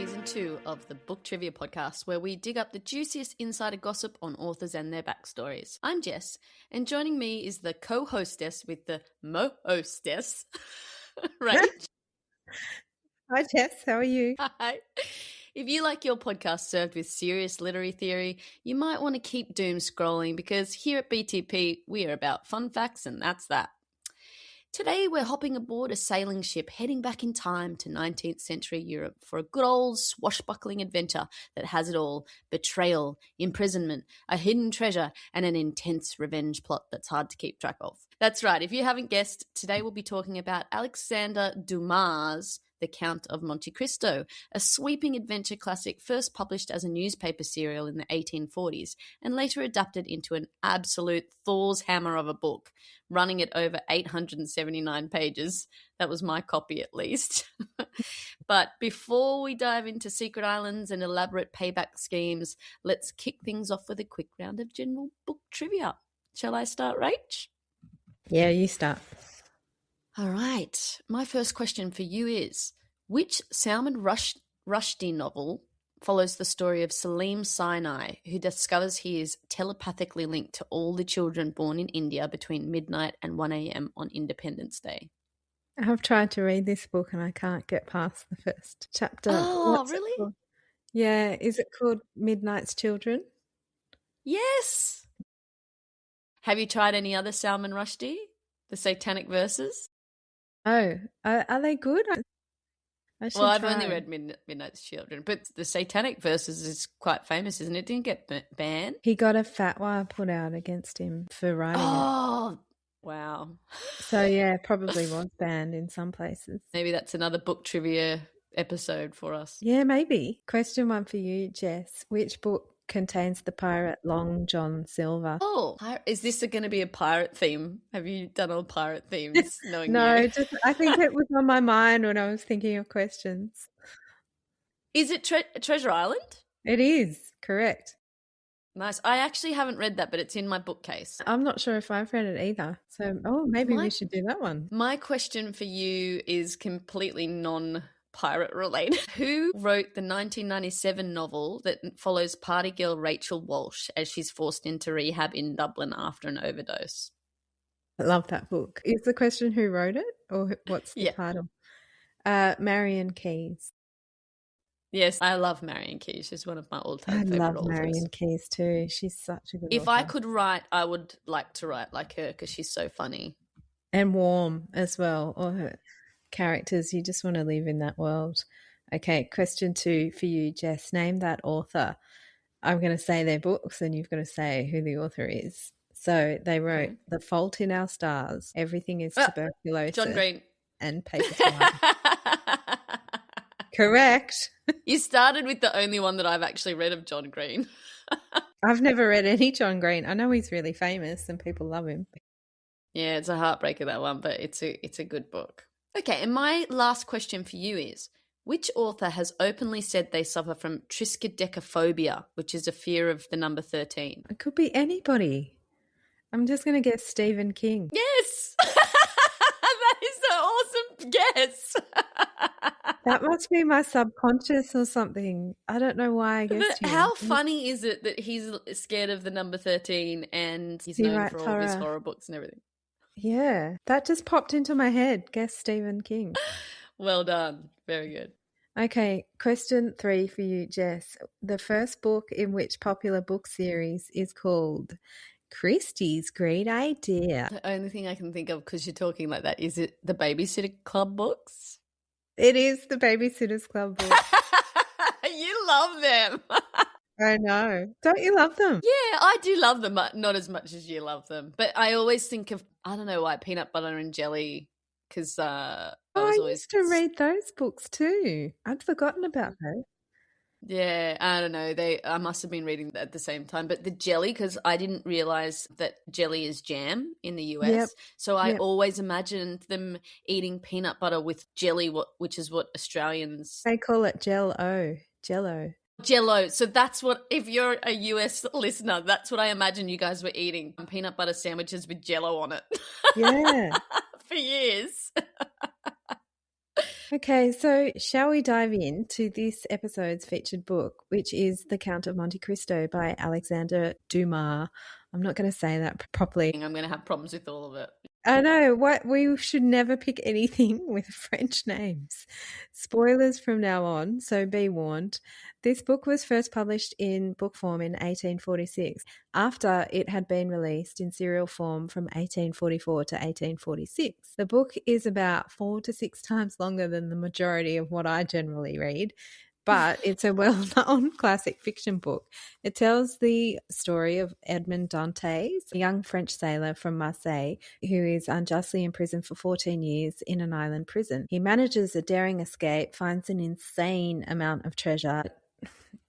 Season 2 of the Book Trivia Podcast, where we dig up the juiciest insider gossip on authors and their backstories. I'm Jess, and joining me is the co-hostess with the mo-hostess, Rach. Hi, Jess. How are you? Hi. If you like your podcast served with serious literary theory, you might want to keep doom scrolling, because here at BTP, we are about fun facts, and that's that. Today, we're hopping aboard a sailing ship heading back in time to 19th century Europe for a good old swashbuckling adventure that has it all: betrayal, imprisonment, a hidden treasure, and an intense revenge plot that's hard to keep track of. That's right, if you haven't guessed, today we'll be talking about Alexandre Dumas' The Count of Monte Cristo, a sweeping adventure classic first published as a newspaper serial in the 1840s and later adapted into an absolute Thor's hammer of a book, running at over 879 pages. That was my copy, at least. But before we dive into secret islands and elaborate payback schemes, let's kick things off with a quick round of general book trivia. Shall I start, Rach? Yeah, you start. All right. My first question for you is, which Salman Rushdie novel follows the story of Salim Sinai, who discovers he is telepathically linked to all the children born in India between midnight and 1 a.m. on Independence Day? I've tried to read this book and I can't get past the first chapter. Oh, What's it really? called? Yeah, is it called Midnight's Children? Yes. Have you tried any other Salman Rushdie? The Satanic Verses? Oh, are they good? I should Well, I've try. only read Midnight's Children, but the Satanic Verses is quite famous, isn't it? It didn't get banned. He got a fatwa put out against him for writing it. Oh, wow. So, yeah, probably was banned in some places. Maybe that's another book trivia episode for us. Yeah, maybe. Question one for you, Jess. Which book contains the pirate Long John Silver? Oh, is this going to be a pirate theme? Have you done all pirate themes? Knowing No, you? just I think it was on my mind when I was thinking of questions. Is it Treasure Island? It is, correct. Nice. I actually haven't read that, but it's in my bookcase. I'm not sure if I've read it either. So, maybe we should do that one. My question for you is completely non-pirate related. Who wrote the 1997 novel that follows party girl Rachel Walsh as she's forced into rehab in Dublin after an overdose? I love that book. Is the question who wrote it or what's the title? Marion Keyes. Yes, I love Marion Keyes. She's one of my all-time favorite authors. I love Marion Keyes too. She's such a good If author. I could write, I would like to write like her because she's so funny. And warm as well. All her characters, you just want to live in that world. Okay, question 2 for you, Jess. Name that author. I'm going to say their books and you've got to say who the author is. So they wrote The Fault in Our Stars, Everything is Tuberculosis. John Green. And Paper Towel. Correct. You started with the only one that I've actually read of John Green. I've never read any John Green. I know he's really famous and people love him. Yeah, it's a heartbreaker, that one, but it's a good book. Okay, and my last question for you is, which author has openly said they suffer from triskaidekaphobia, which is a fear of the number 13? It could be anybody. I'm just going to guess Stephen King. Yes! That is an awesome guess. That must be my subconscious or something. I don't know why I guessed him. How funny is it that he's scared of the number 13 and he's known for all of his horror books and everything? Yeah, that just popped into my head. Guess Stephen King. Well done. Very good. Okay, question 3 for you, Jess. The first book in which popular book series is called Christie's Great Idea. The only thing I can think of, because you're talking like that, is it the Babysitter Club books? It is the Babysitter's Club book. You love them. I know. Don't you love them? Yeah, I do love them, but not as much as you love them. But I always think of, I don't know why, Peanut Butter and Jelly, because I used to read those books too. I'd forgotten about those. Yeah, I don't know. I must have been reading that at the same time. But the jelly, because I didn't realize that jelly is jam in the US. Yep. So I always imagined them eating peanut butter with jelly, which is what Australians... They call it Jello. Jello. So that's what, if you're a US listener, that's what I imagine you guys were eating. Peanut butter sandwiches with Jello on it. Yeah. For years. Okay, so shall we dive into this episode's featured book, which is The Count of Monte Cristo by Alexandre Dumas. I'm not going to say that properly. I'm going to have problems with all of it. I know, what we should never pick anything with French names. Spoilers from now on, so be warned. This book was first published in book form in 1846, after it had been released in serial form from 1844 to 1846. The book is about 4 to 6 times longer than the majority of what I generally read, but it's a well-known classic fiction book. It tells the story of Edmond Dantès, a young French sailor from Marseille who is unjustly imprisoned for 14 years in an island prison. He manages a daring escape, finds an insane amount of treasure,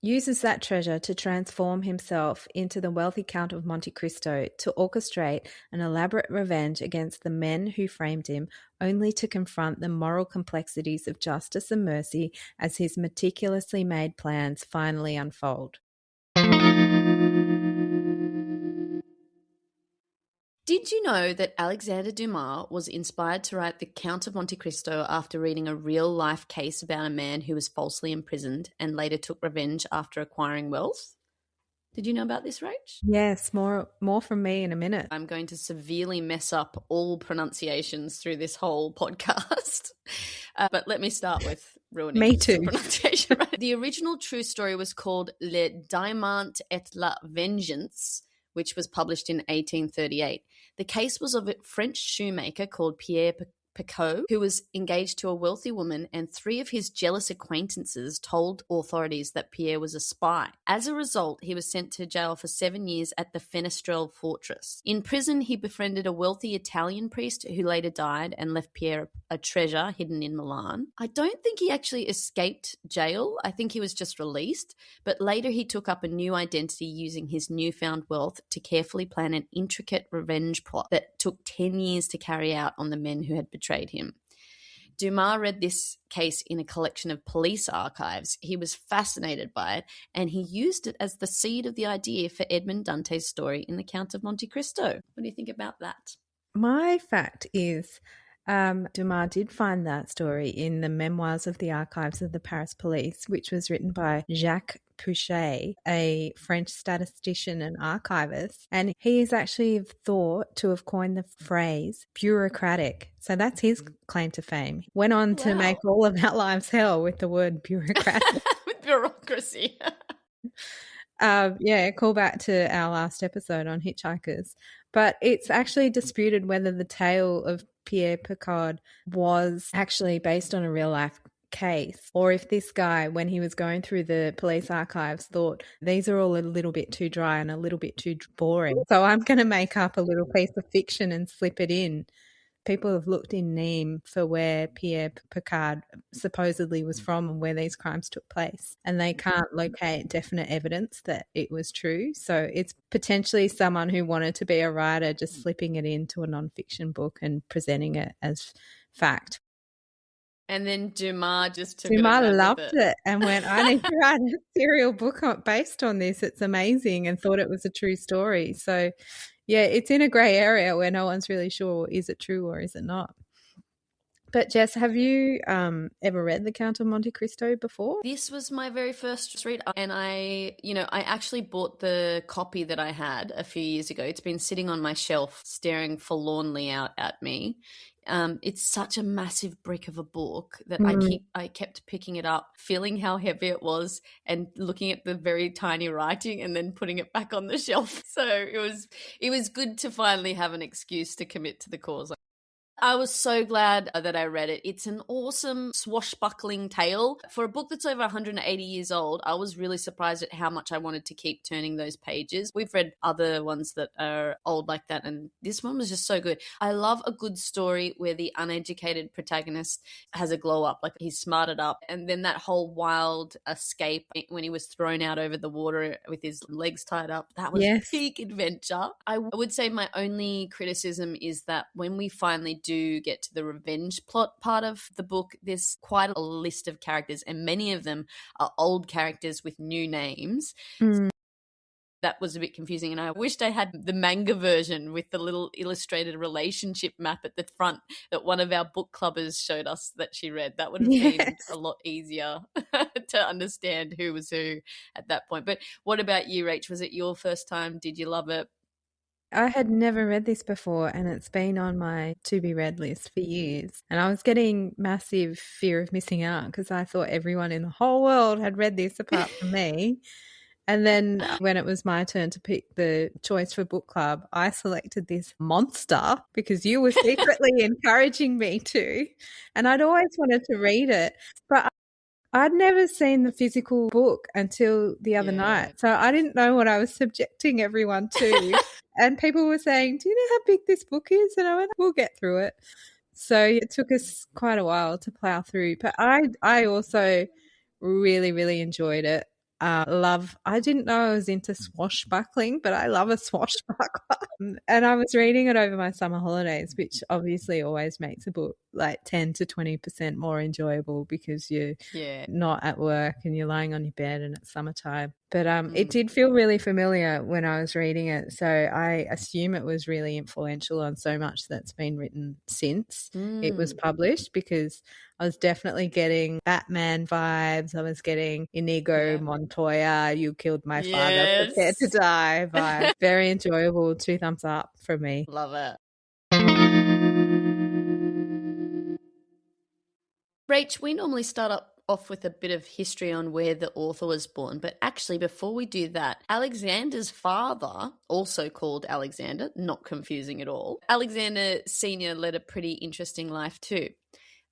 uses that treasure to transform himself into the wealthy Count of Monte Cristo to orchestrate an elaborate revenge against the men who framed him, only to confront the moral complexities of justice and mercy as his meticulously made plans finally unfold. Did you know that Alexandre Dumas was inspired to write The Count of Monte Cristo after reading a real-life case about a man who was falsely imprisoned and later took revenge after acquiring wealth? Did you know about this, Rach? Yes, more from me in a minute. I'm going to severely mess up all pronunciations through this whole podcast. But let me start with ruining Me too. the pronunciation. Right? The original true story was called Le Diamant et la Vengeance, which was published in 1838. The case was of a French shoemaker called Pierre Picot, who was engaged to a wealthy woman, and 3 of his jealous acquaintances told authorities that Pierre was a spy. As a result, he was sent to jail for 7 years at the Fenestrelle fortress. In prison, he befriended a wealthy Italian priest who later died and left Pierre a treasure hidden in Milan. I don't think he actually escaped jail. I think he was just released, but later he took up a new identity using his newfound wealth to carefully plan an intricate revenge plot that took 10 years to carry out on the men who had betrayed him. Dumas read this case in a collection of police archives. He was fascinated by it, and he used it as the seed of the idea for Edmond Dantès' story in The Count of Monte Cristo. What do you think about that? My fact is Dumas did find that story in the Memoirs of the Archives of the Paris Police, which was written by Jacques Pouchet, a French statistician and archivist, and he is actually thought to have coined the phrase bureaucratic. So that's his claim to fame. Went on to make all of our lives hell with the word bureaucratic. With bureaucracy. Call back to our last episode on hitchhikers. But it's actually disputed whether the tale of Pierre Picard was actually based on a real life case, or if this guy, when he was going through the police archives, thought these are all a little bit too dry and a little bit too boring, so I'm going to make up a little piece of fiction and slip it in. People have looked in Nîmes for where Pierre Picard supposedly was from and where these crimes took place, and they can't locate definite evidence that it was true. So it's potentially someone who wanted to be a writer just slipping it into a nonfiction book and presenting it as fact. And then Dumas just took Dumas loved it and went, I need to write a serial book based on this. It's amazing, and thought it was a true story. So yeah, it's in a grey area where no one's really sure, is it true or is it not? But Jess, have you ever read The Count of Monte Cristo before? This was my very first read, and I actually bought the copy that I had a few years ago. It's been sitting on my shelf staring forlornly out at me. It's such a massive brick of a book that I kept picking it up, feeling how heavy it was and looking at the very tiny writing and then putting it back on the shelf. So it was good to finally have an excuse to commit to the cause. I was so glad that I read it. It's an awesome swashbuckling tale. For a book that's over 180 years old, I was really surprised at how much I wanted to keep turning those pages. We've read other ones that are old like that, and this one was just so good. I love a good story where the uneducated protagonist has a glow up, like he's smarted up, and then that whole wild escape when he was thrown out over the water with his legs tied up, that was peak adventure. I would say my only criticism is that when we finally do get to the revenge plot part of the book, there's quite a list of characters, and many of them are old characters with new names. that was a bit confusing. And I wished I had the manga version with the little illustrated relationship map at the front that one of our book clubbers showed us that she read. That would have been a lot easier to understand who was who at that point. But what about you, Rach? Was it your first time? Did you love it? I had never read this before, and it's been on my to be read list for years. And I was getting massive fear of missing out because I thought everyone in the whole world had read this apart from me. And then when it was my turn to pick the choice for book club, I selected this monster because you were secretly encouraging me to. And I'd always wanted to read it. But I'd never seen the physical book until the other night. So I didn't know what I was subjecting everyone to. And people were saying, do you know how big this book is? And I went, we'll get through it. So it took us quite a while to plow through. But I also really, really enjoyed it. I didn't know I was into swashbuckling, but I love a swashbuckler. And I was reading it over my summer holidays, which obviously always makes a book like 10 to 20% more enjoyable because you're not at work and you're lying on your bed and it's summertime. But it did feel really familiar when I was reading it. So I assume it was really influential on so much that's been written since it was published, because I was definitely getting Batman vibes. I was getting Inigo Montoya, you killed my father, prepare to die vibe. Very enjoyable. 2 thumbs up from me. Love it. Rach, we normally start off with a bit of history on where the author was born. But actually, before we do that, Alexander's father, also called Alexander, not confusing at all, Alexander Sr. led a pretty interesting life too.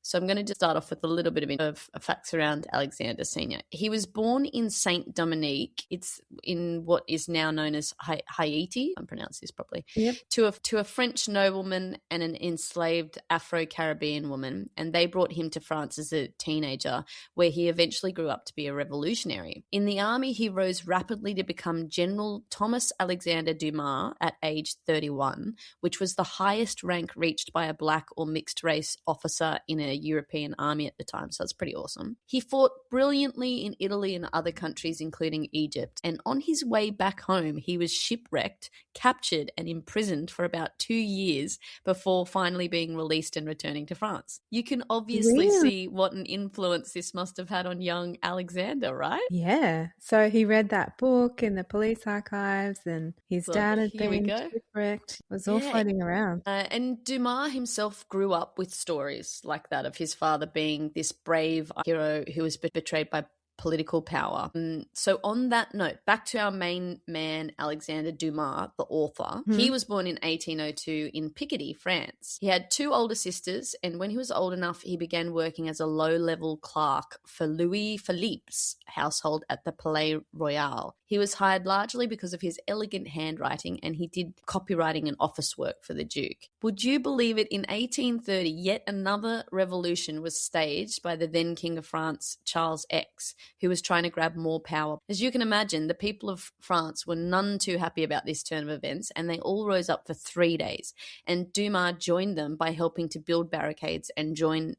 So I'm going to just start off with a little bit of facts around Alexander Sr. He was born in Saint Dominique. It's in what is now known as Haiti. I'm pronouncing this properly. Yep. To a French nobleman and an enslaved Afro-Caribbean woman, and they brought him to France as a teenager, where he eventually grew up to be a revolutionary. In the army, he rose rapidly to become General Thomas Alexandre Dumas at age 31, which was the highest rank reached by a black or mixed race officer in a European army at the time, so it's pretty awesome. He fought brilliantly in Italy and other countries, including Egypt, and on his way back home, he was shipwrecked, captured, and imprisoned for about 2 years before finally being released and returning to France. You can obviously see what an influence this must have had on young Alexander, right? Yeah. So he read that book in the police archives, and his dad had been shipwrecked. It was all floating around. And Dumas himself grew up with stories like that of his father being this brave hero who was betrayed by political power. So on that note, back to our main man, Alexandre Dumas, the author. He was born in 1802 in Picardy, France. He had 2 older sisters, and when he was old enough, he began working as a low-level clerk for Louis Philippe's household at the Palais Royal. He was hired largely because of his elegant handwriting, and he did copywriting and office work for the Duke. Would you believe it, in 1830, yet another revolution was staged by the then King of France, Charles X, who was trying to grab more power. As you can imagine, the people of France were none too happy about this turn of events, and they all rose up for 3 days. And Dumas joined them by helping to build barricades and joined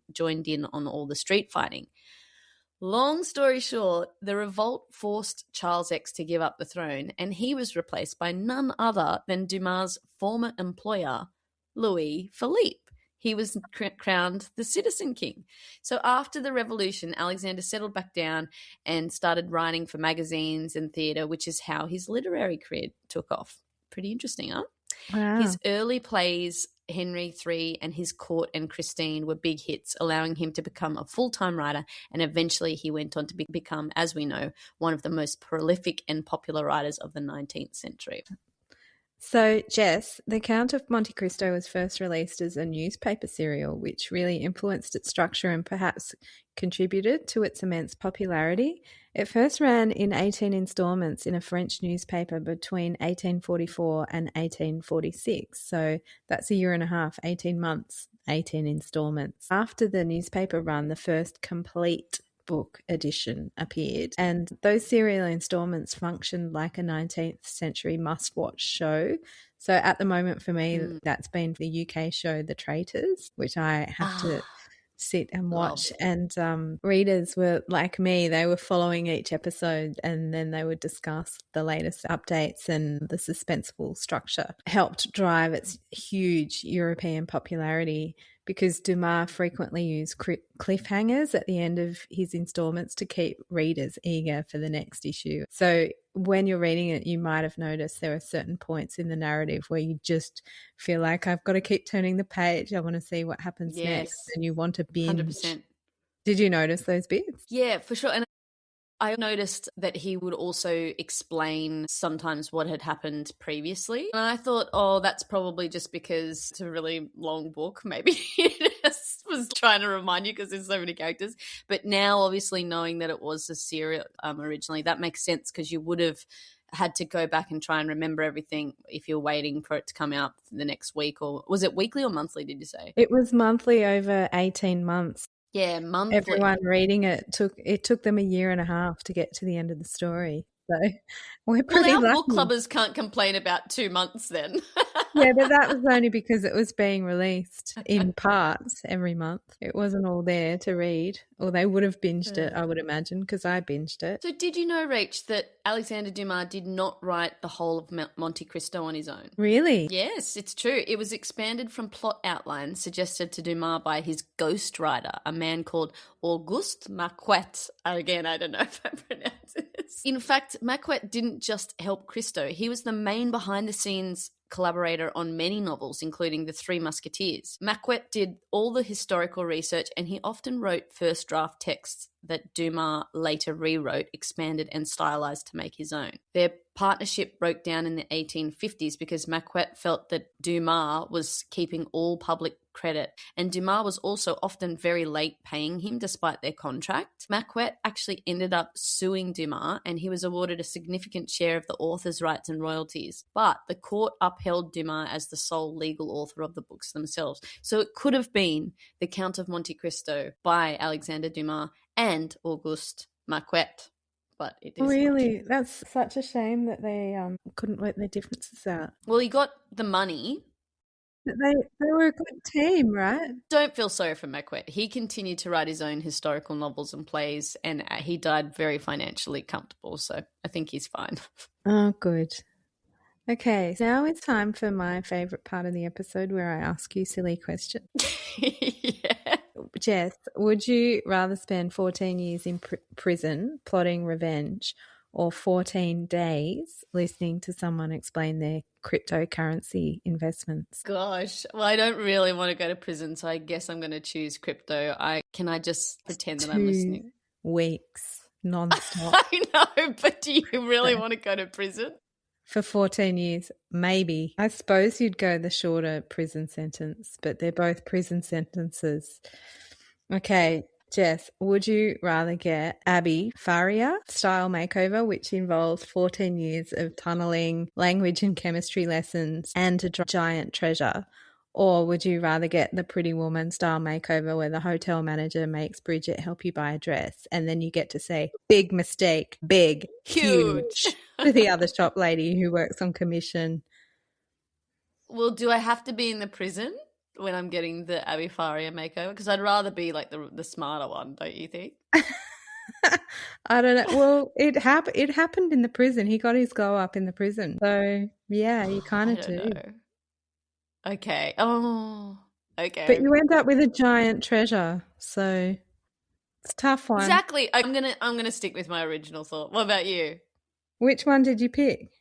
in on all the street fighting. Long story short, the revolt forced Charles X to give up the throne, and he was replaced by none other than Dumas' former employer, Louis Philippe. He was crowned the Citizen King. So after the revolution, Alexander settled back down and started writing for magazines and theatre, which is how his literary career took off. Pretty interesting, huh? Wow. His early plays, Henry III and His Court and Christine, were big hits, allowing him to become a full-time writer, and eventually he went on to become, as we know, one of the most prolific and popular writers of the 19th century. So, Jess, The Count of Monte Cristo was first released as a newspaper serial, which really influenced its structure and perhaps contributed to its immense popularity. It first ran in 18 installments in a French newspaper between 1844 and 1846. So that's a year and a half, 18 months, 18 installments. After the newspaper run, the first complete book edition appeared, and those serial installments functioned like a 19th century must-watch show. So at the moment for me, that's been the UK show The Traitors, which I have to sit and Love. watch. And readers were like me, they were following each episode and then they would discuss the latest updates, and the suspenseful structure helped drive its huge European popularity, because Dumas frequently used cliffhangers at the end of his installments to keep readers eager for the next issue. So when you're reading it, you might have noticed there are certain points in the narrative where you just feel like, I've got to keep turning the page. I want to see what happens next. Yes. And you want to binge. 100%. Did you notice those bits? Yeah, for sure. And I noticed that he would also explain sometimes what had happened previously. And I thought, oh, that's probably just because it's a really long book. Maybe he just was trying to remind you because there's so many characters. But now, obviously, knowing that it was a serial originally, that makes sense, because you would have had to go back and try and remember everything if you're waiting for it to come out the next week. Or was it weekly or monthly, did you say? It was monthly over 18 months. Yeah, monthly. Everyone reading it took them a year and a half to get to the end of the story. So we're pretty our lucky. book clubbers can't complain about 2 months then. Yeah, but that was only because it was being released in parts every month. It wasn't all there to read, or they would have binged it, I would imagine, because I binged it. So did you know, Rach, that Alexandre Dumas did not write the whole of Monte Cristo on his own? Really? Yes, it's true. It was expanded from plot outlines suggested to Dumas by his ghostwriter, a man called Auguste Marquette. Again, I don't know if I pronounced this. In fact, Marquette didn't just help Cristo. He was the main behind-the-scenes collaborator on many novels, including The Three Musketeers. Marquette did all the historical research, and he often wrote first draft texts that Dumas later rewrote, expanded, and stylized to make his own. Their partnership broke down in the 1850s because Marquette felt that Dumas was keeping all public credit, and Dumas was also often very late paying him despite their contract. Marquette actually ended up suing Dumas, and he was awarded a significant share of the author's rights and royalties, but the court upheld Dumas as the sole legal author of the books themselves. So it could have been The Count of Monte Cristo by Alexandre Dumas and Auguste Marquette, but it is Really? That's such a shame that they couldn't work their differences out. Well, he got the money. But they were a good team, right? Don't feel sorry for Marquette. He continued to write his own historical novels and plays, and he died very financially comfortable, so I think he's fine. Oh, good. Okay, so now it's time for my favourite part of the episode where I ask you silly questions. Yeah. Jess, would you rather spend 14 years in prison plotting revenge, or 14 days listening to someone explain their cryptocurrency investments? Gosh, well, I don't really want to go to prison, so I guess I'm going to choose crypto. Can I just pretend that I'm listening? 2 weeks non-stop. I know, but do you really want to go to prison? For 14 years, maybe. I suppose you'd go the shorter prison sentence, but they're both prison sentences. Okay, Jess, would you rather get Abi Faria style makeover, which involves 14 years of tunneling, language and chemistry lessons, and a giant treasure? Or would you rather get the Pretty Woman style makeover where the hotel manager makes Bridget help you buy a dress and then you get to say, big mistake, big, huge, to the other shop lady who works on commission? Well, do I have to be in the prison when I'm getting the Abi Faria makeover? Because I'd rather be like the smarter one, don't you think? I don't know. Well, it happened in the prison. He got his glow up in the prison. So, yeah, you kind of do. Know. Okay. Oh, okay. But you end up with a giant treasure. So, it's a tough one. Exactly. I'm gonna stick with my original thought. What about you? Which one did you pick?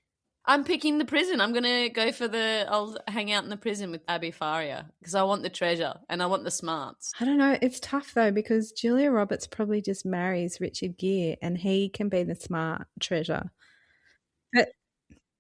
I'm picking the prison. I'm going to go for I'll hang out in the prison with Abi Faria because I want the treasure and I want the smarts. I don't know. It's tough though because Julia Roberts probably just marries Richard Gere and he can be the smart treasure. But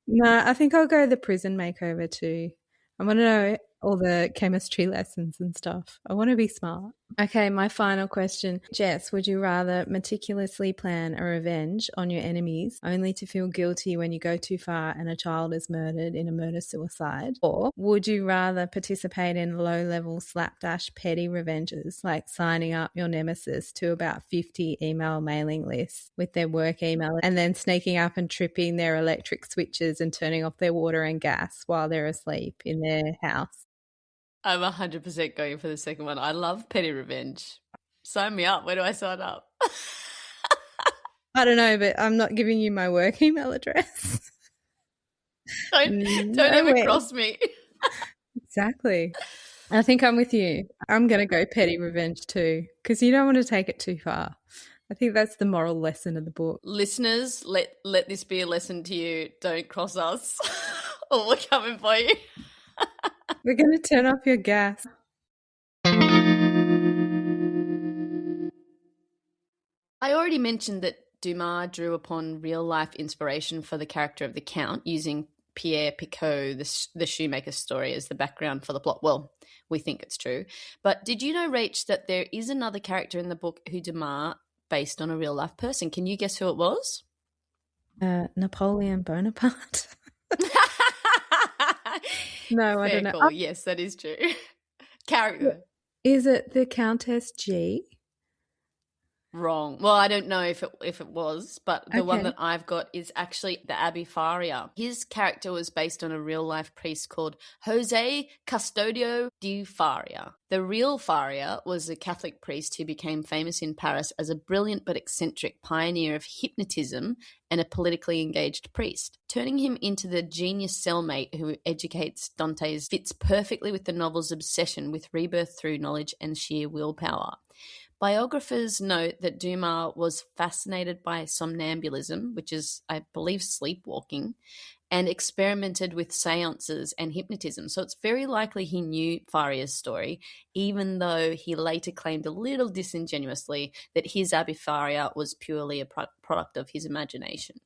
no, I think I'll go the prison makeover too. I want to know all the chemistry lessons and stuff. I want to be smart. Okay, my final question. Jess, would you rather meticulously plan a revenge on your enemies only to feel guilty when you go too far and a child is murdered in a murder-suicide? Or would you rather participate in low-level slapdash petty revenges like signing up your nemesis to about 50 email mailing lists with their work email and then sneaking up and tripping their electric switches and turning off their water and gas while they're asleep in their house? I'm 100% going for the second one. I love petty revenge. Sign me up. Where do I sign up? I don't know, but I'm not giving you my work email address. Don't No ever way. cross me. Exactly. I think I'm with you. I'm going to go petty revenge too, because you don't want to take it too far. I think that's the moral lesson of the book. Listeners, let this be a lesson to you. Don't cross us or we're coming for you. We're going to turn off your gas. I already mentioned that Dumas drew upon real-life inspiration for the character of the Count, using Pierre Picot, the shoemaker's story, as the background for the plot. Well, we think it's true. But did you know, Rach, that there is another character in the book who Dumas based on a real-life person? Can you guess who it was? Napoleon Bonaparte. No, I don't know. Cool. Yes, that is true. Character. Is it the Countess G? Wrong. Well, I don't know if it was, but the one Okay. that I've got is actually the Abbé Faria. His character was based on a real life priest called Jose Custodio de Faria. The real Faria was a Catholic priest who became famous in Paris as a brilliant but eccentric pioneer of hypnotism and a politically engaged priest. Turning him into the genius cellmate who educates Dantes fits perfectly with the novel's obsession with rebirth through knowledge and sheer willpower. Biographers note that Dumas was fascinated by somnambulism, which is, I believe, sleepwalking, and experimented with seances and hypnotism. So it's very likely he knew Faria's story, even though he later claimed a little disingenuously that his Abbé Faria was purely a product of his imagination.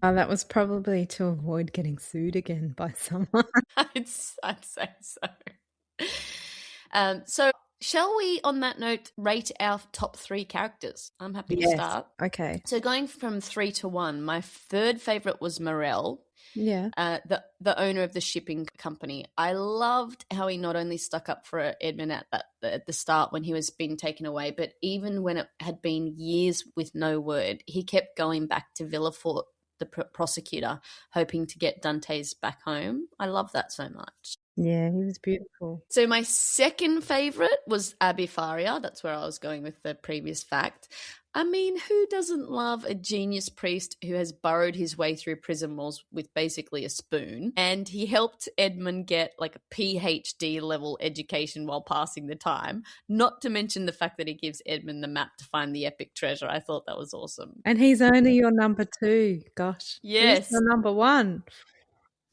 That was probably to avoid getting sued again by someone. I'd say so. So shall we, on that note, rate our top 3 characters? I'm happy to start. Okay. So going from 3 to 1, my third favourite was Morel. Yeah. The owner of the shipping company. I loved how he not only stuck up for Edmond at the start when he was being taken away, but even when it had been years with no word, he kept going back to Villefort, the prosecutor, hoping to get Dantes back home. I love that so much. Yeah, he was beautiful. So my second favourite was Abbé Faria. That's where I was going with the previous fact. I mean, who doesn't love a genius priest who has burrowed his way through prison walls with basically a spoon? And he helped Edmond get like a PhD level education while passing the time, not to mention the fact that he gives Edmond the map to find the epic treasure. I thought that was awesome. And he's only your number 2. Gosh. Yes. He's your number 1.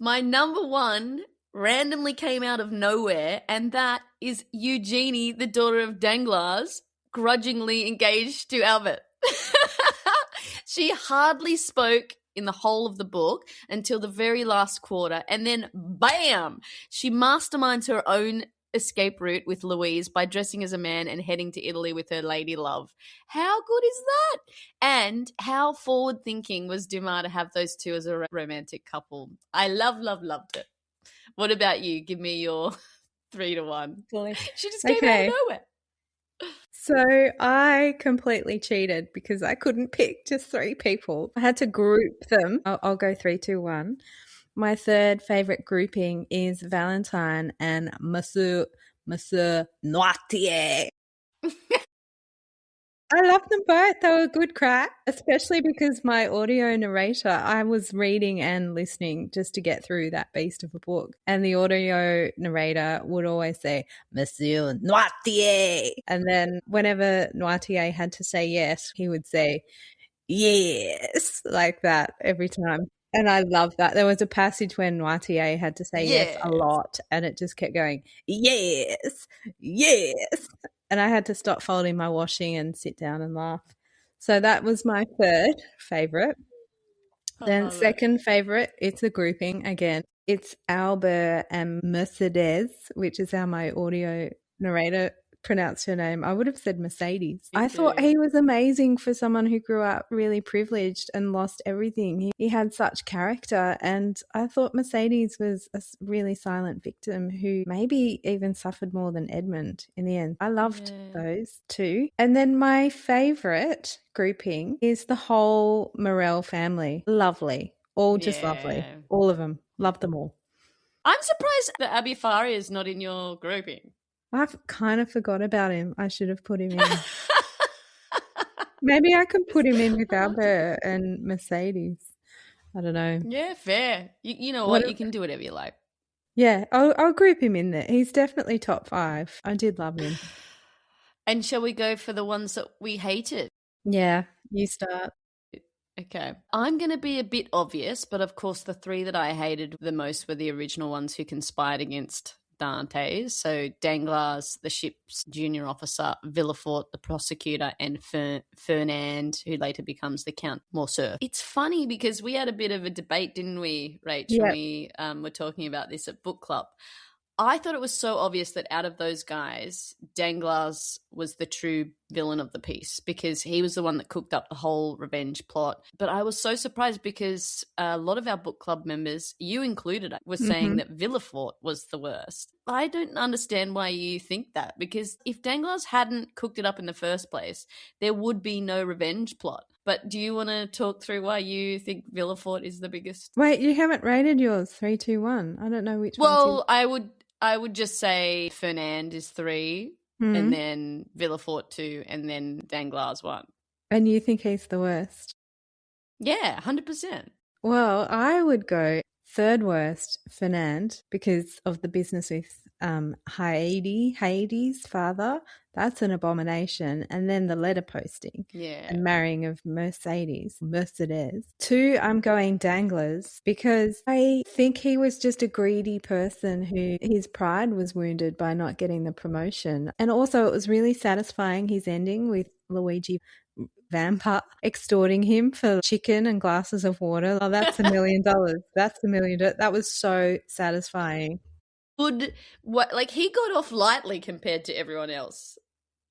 My number 1 randomly came out of nowhere, and that is Eugenie, the daughter of Danglars, grudgingly engaged to Albert. She hardly spoke in the whole of the book until the very last quarter, and then bam, she masterminds her own escape route with Louise by dressing as a man and heading to Italy with her lady love. How good is that? And how forward thinking was Dumas to have those two as a romantic couple? I loved it. What about you? Give me your 3 to 1. She just came out of nowhere. So I completely cheated because I couldn't pick just 3 people. I had to group them. I'll go 3, 2, 1. My third favourite grouping is Valentine and Monsieur Noirtier. I love them both. They were a good crack, especially because my audio narrator, I was reading and listening just to get through that beast of a book. And the audio narrator would always say, Monsieur Noirtier. And then whenever Noirtier had to say yes, he would say, yes, like that every time. And I love that. There was a passage when Noirtier had to say yes a lot, and it just kept going, yes, yes. And I had to stop folding my washing and sit down and laugh. So that was my third favourite. Then second favourite, it's a grouping again. It's Albert and Mercedes, which is how my audio narrator pronounced her name. I would have said Mercedes. I thought he was amazing for someone who grew up really privileged and lost everything. He had such character, and I thought Mercedes was a really silent victim who maybe even suffered more than Edmond in the end. I loved those two. And then my favourite grouping is the whole Morel family. Lovely. All just lovely. All of them. Love them all. I'm surprised that Abi Faria is not in your grouping. I've kind of forgot about him. I should have put him in. Maybe I can put him in with Albert and Mercedes. I don't know. Yeah, fair. You know What? what? You can do whatever you like. Yeah, I'll group him in there. He's definitely top 5. I did love him. And shall we go for the ones that we hated? Yeah, you start. Okay. I'm going to be a bit obvious, but of course the 3 that I hated the most were the original ones who conspired against Dantès. So Danglars, the ship's junior officer, Villefort, the prosecutor, and Fernand, who later becomes the Count Morcerf. It's funny because we had a bit of a debate, didn't we, Rach, when we were talking about this at book club. I thought it was so obvious that out of those guys, Danglars was the true villain of the piece because he was the one that cooked up the whole revenge plot. But I was so surprised because a lot of our book club members, you included, were saying that Villefort was the worst. I don't understand why you think that, because if Danglars hadn't cooked it up in the first place, there would be no revenge plot. But do you want to talk through why you think Villefort is the biggest? Wait, you haven't rated yours 3, 2, 1. I don't know which one. Well, I would just say Fernand is 3, and then Villefort 2, and then Danglars 1. And you think he's the worst? Yeah, 100%. Well, I would go 3rd worst, Fernand, because of the business with Heidi's father. That's an abomination. And then the letter posting and marrying of Mercedes. 2, I'm going Danglars because I think he was just a greedy person who his pride was wounded by not getting the promotion. And also it was really satisfying, his ending with Luigi Vampa extorting him for chicken and glasses of water. Oh, that's $1 million. That's $1 million. That was so satisfying. Like he got off lightly compared to everyone else.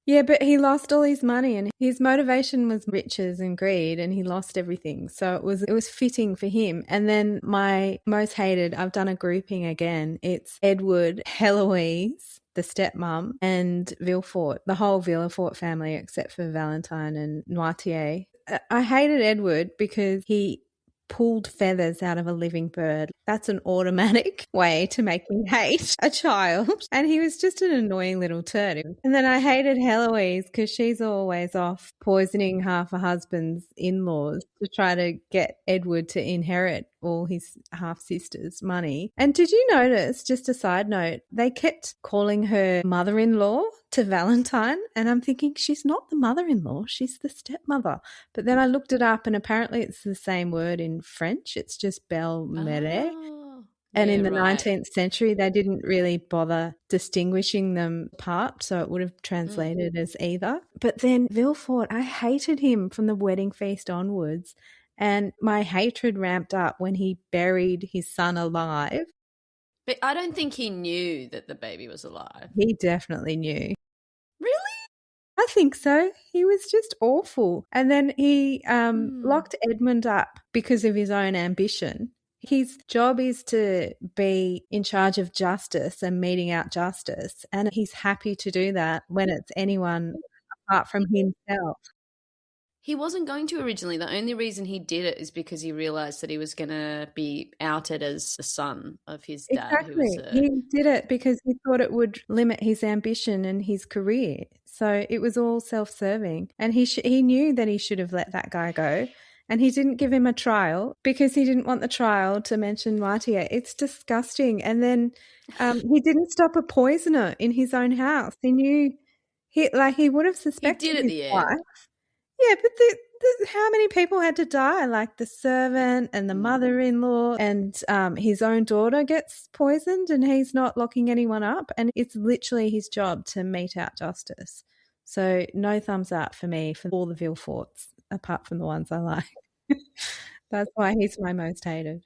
Yeah, but he lost all his money and his motivation was riches and greed and he lost everything. So it was fitting for him. And then my most hated, I've done a grouping again. It's Edward, Heloise, the stepmom, and Villefort, the whole Villefort family except for Valentine and Noirtier. I hated Edward because he pulled feathers out of a living bird. That's an automatic way to make me hate a child. And he was just an annoying little turd. And then I hated Heloise because she's always off poisoning half her husband's in-laws to try to get Edward to inherit all his half-sister's money. And did you notice, just a side note, they kept calling her mother-in-law to Valentine, and I'm thinking she's not the mother-in-law, she's the stepmother. But then I looked it up and apparently it's the same word in French. It's just belle-mère. And in the 19th century, they didn't really bother distinguishing them apart, so it would have translated as either. But then Villefort, I hated him from the wedding feast onwards. And my hatred ramped up when he buried his son alive. But I don't think he knew that the baby was alive. He definitely knew. Really? I think so. He was just awful. And then he locked Edmond up because of his own ambition. His job is to be in charge of justice and meting out justice. And he's happy to do that when it's anyone apart from himself. He wasn't going to originally. The only reason he did it is because he realized that he was going to be outed as the son of his dad. Exactly. He did it because he thought it would limit his ambition and his career. So it was all self-serving. And he knew that he should have let that guy go. And he didn't give him a trial because he didn't want the trial to mention Noirtier. It's disgusting. And then he didn't stop a poisoner in his own house. He knew he would have suspected he did at the wife. end. Yeah, but how many people had to die? Like the servant and the mother-in-law and his own daughter gets poisoned and he's not locking anyone up. And it's literally his job to mete out justice. So no thumbs up for me for all the Villeforts, apart from the ones I like. That's why he's my most hated.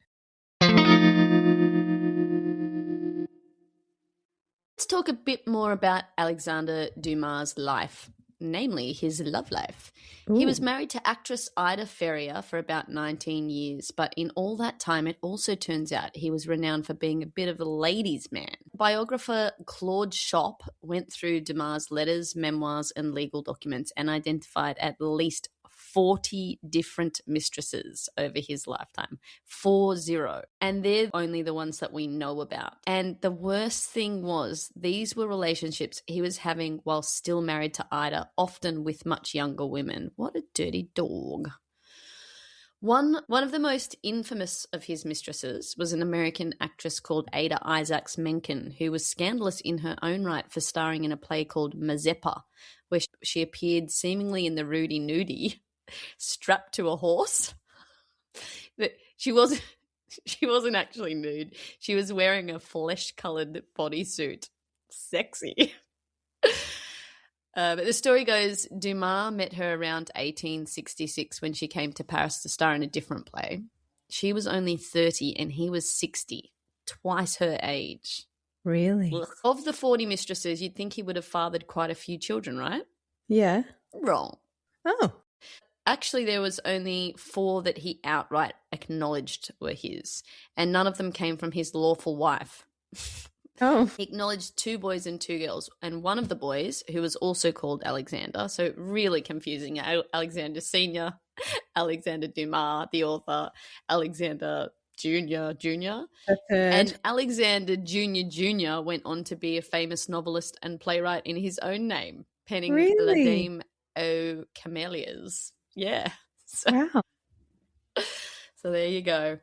Let's talk a bit more about Alexandre Dumas' life, namely his love life. Ooh. He was married to actress Ida Ferrier for about 19 years, but in all that time it also turns out he was renowned for being a bit of a ladies' man. Biographer Claude Schopp went through Dumas' letters, memoirs and legal documents and identified at least 40 different mistresses over his lifetime. 40. And they're only the ones that we know about. And the worst thing was, these were relationships he was having while still married to Ida, often with much younger women. What a dirty dog. One of the most infamous of his mistresses was an American actress called Ada Isaacs Menken, who was scandalous in her own right for starring in a play called Mazeppa, where she appeared seemingly in the Rudy Nudie, strapped to a horse. But she wasn't actually nude. She was wearing a flesh-coloured bodysuit. Sexy. But the story goes, Dumas met her around 1866 when she came to Paris to star in a different play. She was only 30 and he was 60, twice her age. Really? Ugh. Of the 40 mistresses, you'd think he would have fathered quite a few children, right? Yeah. Wrong. Oh. Actually, there was only 4 that he outright acknowledged were his, and none of them came from his lawful wife. Oh. He acknowledged 2 boys and 2 girls, and one of the boys, who was also called Alexander, so really confusing, Alexander Sr., Alexander Dumas, the author, Alexander Jr., and Alexander Jr. went on to be a famous novelist and playwright in his own name, penning La Dame aux Camélias. Yeah. Wow. So there you go.